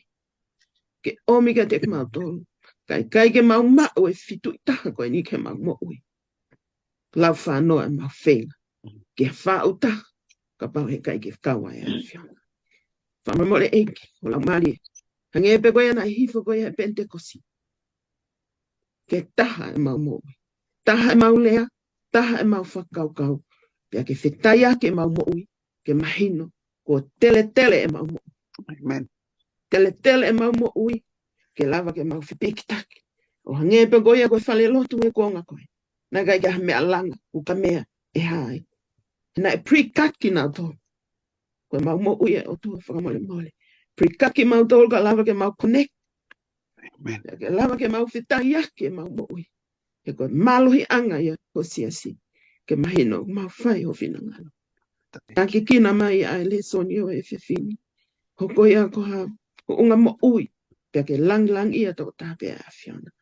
Ke omika te mautolu. Kai ke mau mao e fitu itaha koe ni ke mau moui. Lau whanoa e mau whenga. Ke whao taha. Ka pau he kai ke kawa e a whiona. Whamamole eke o lau mari. Hange epe koe ana hifo koe e pentekosi. Ke taha e mau moui. Taha e mau lea. Taha e mau whakaukau. Pea ke whetai ake mau moui. Ke mahino, ko tele e mau mo. Amen. Tele e mau mo ui, ke lava ke mau whipikitaki. O hangepe goia koe whale lotu e konga koe. Nā kai ka mea langa, u ka mea e hai. Nā e prikaki nā tō. Koe mau mo ui e o tua whakamole mole. Prikaki mau tō ka lava ke mau connect. Amen. Ke lava ke mau whitai ake mau mo ui. Ke koe malohi anga ia ko siasi. Ke mahino, mau whai ho whina ngalo. Taki kina mai ai le sonio e fefini. Hoko ia ko ha unga mo ui. Pea ke lang ia toko tā pea a whiona.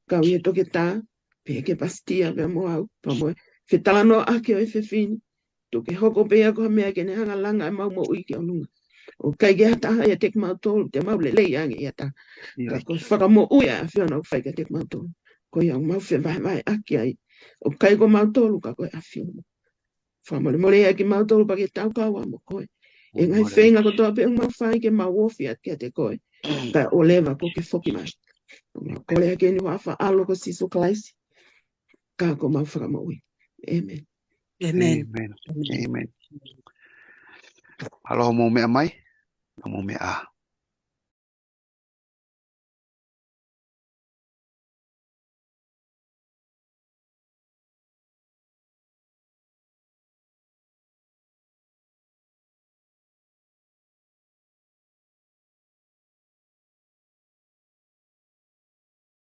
Kau ia toke tā, pea ke pastia pea mo au. Pa mo whetalano ake o e fefini. Toke hoko pea ko ha mea ke ne hanga langa e mau mo ui ke onunga. O kai ke hataha ia tek mau tolu, te mau lelei ange ia tā. Ka ko whaka mo ui a whiona o whai ke tek mau tolu. Ko ia mau whe vai ake ai. O kai ko mau tolu ka koe a whiona. Whamole mole ea ki mau tolu pa ke tau kaua mo koe. E ngai whenga ko toa pe mau whai ke mau wofi at kia te koe. Ka o lewa ko ke whoki mai. Ko lea ke ni wafa alo ko siso klaisi. Ka ko mau whaka mo ui. Amen. Amen. Amen. Amen. Aloha mo mea mai. Mo mea a.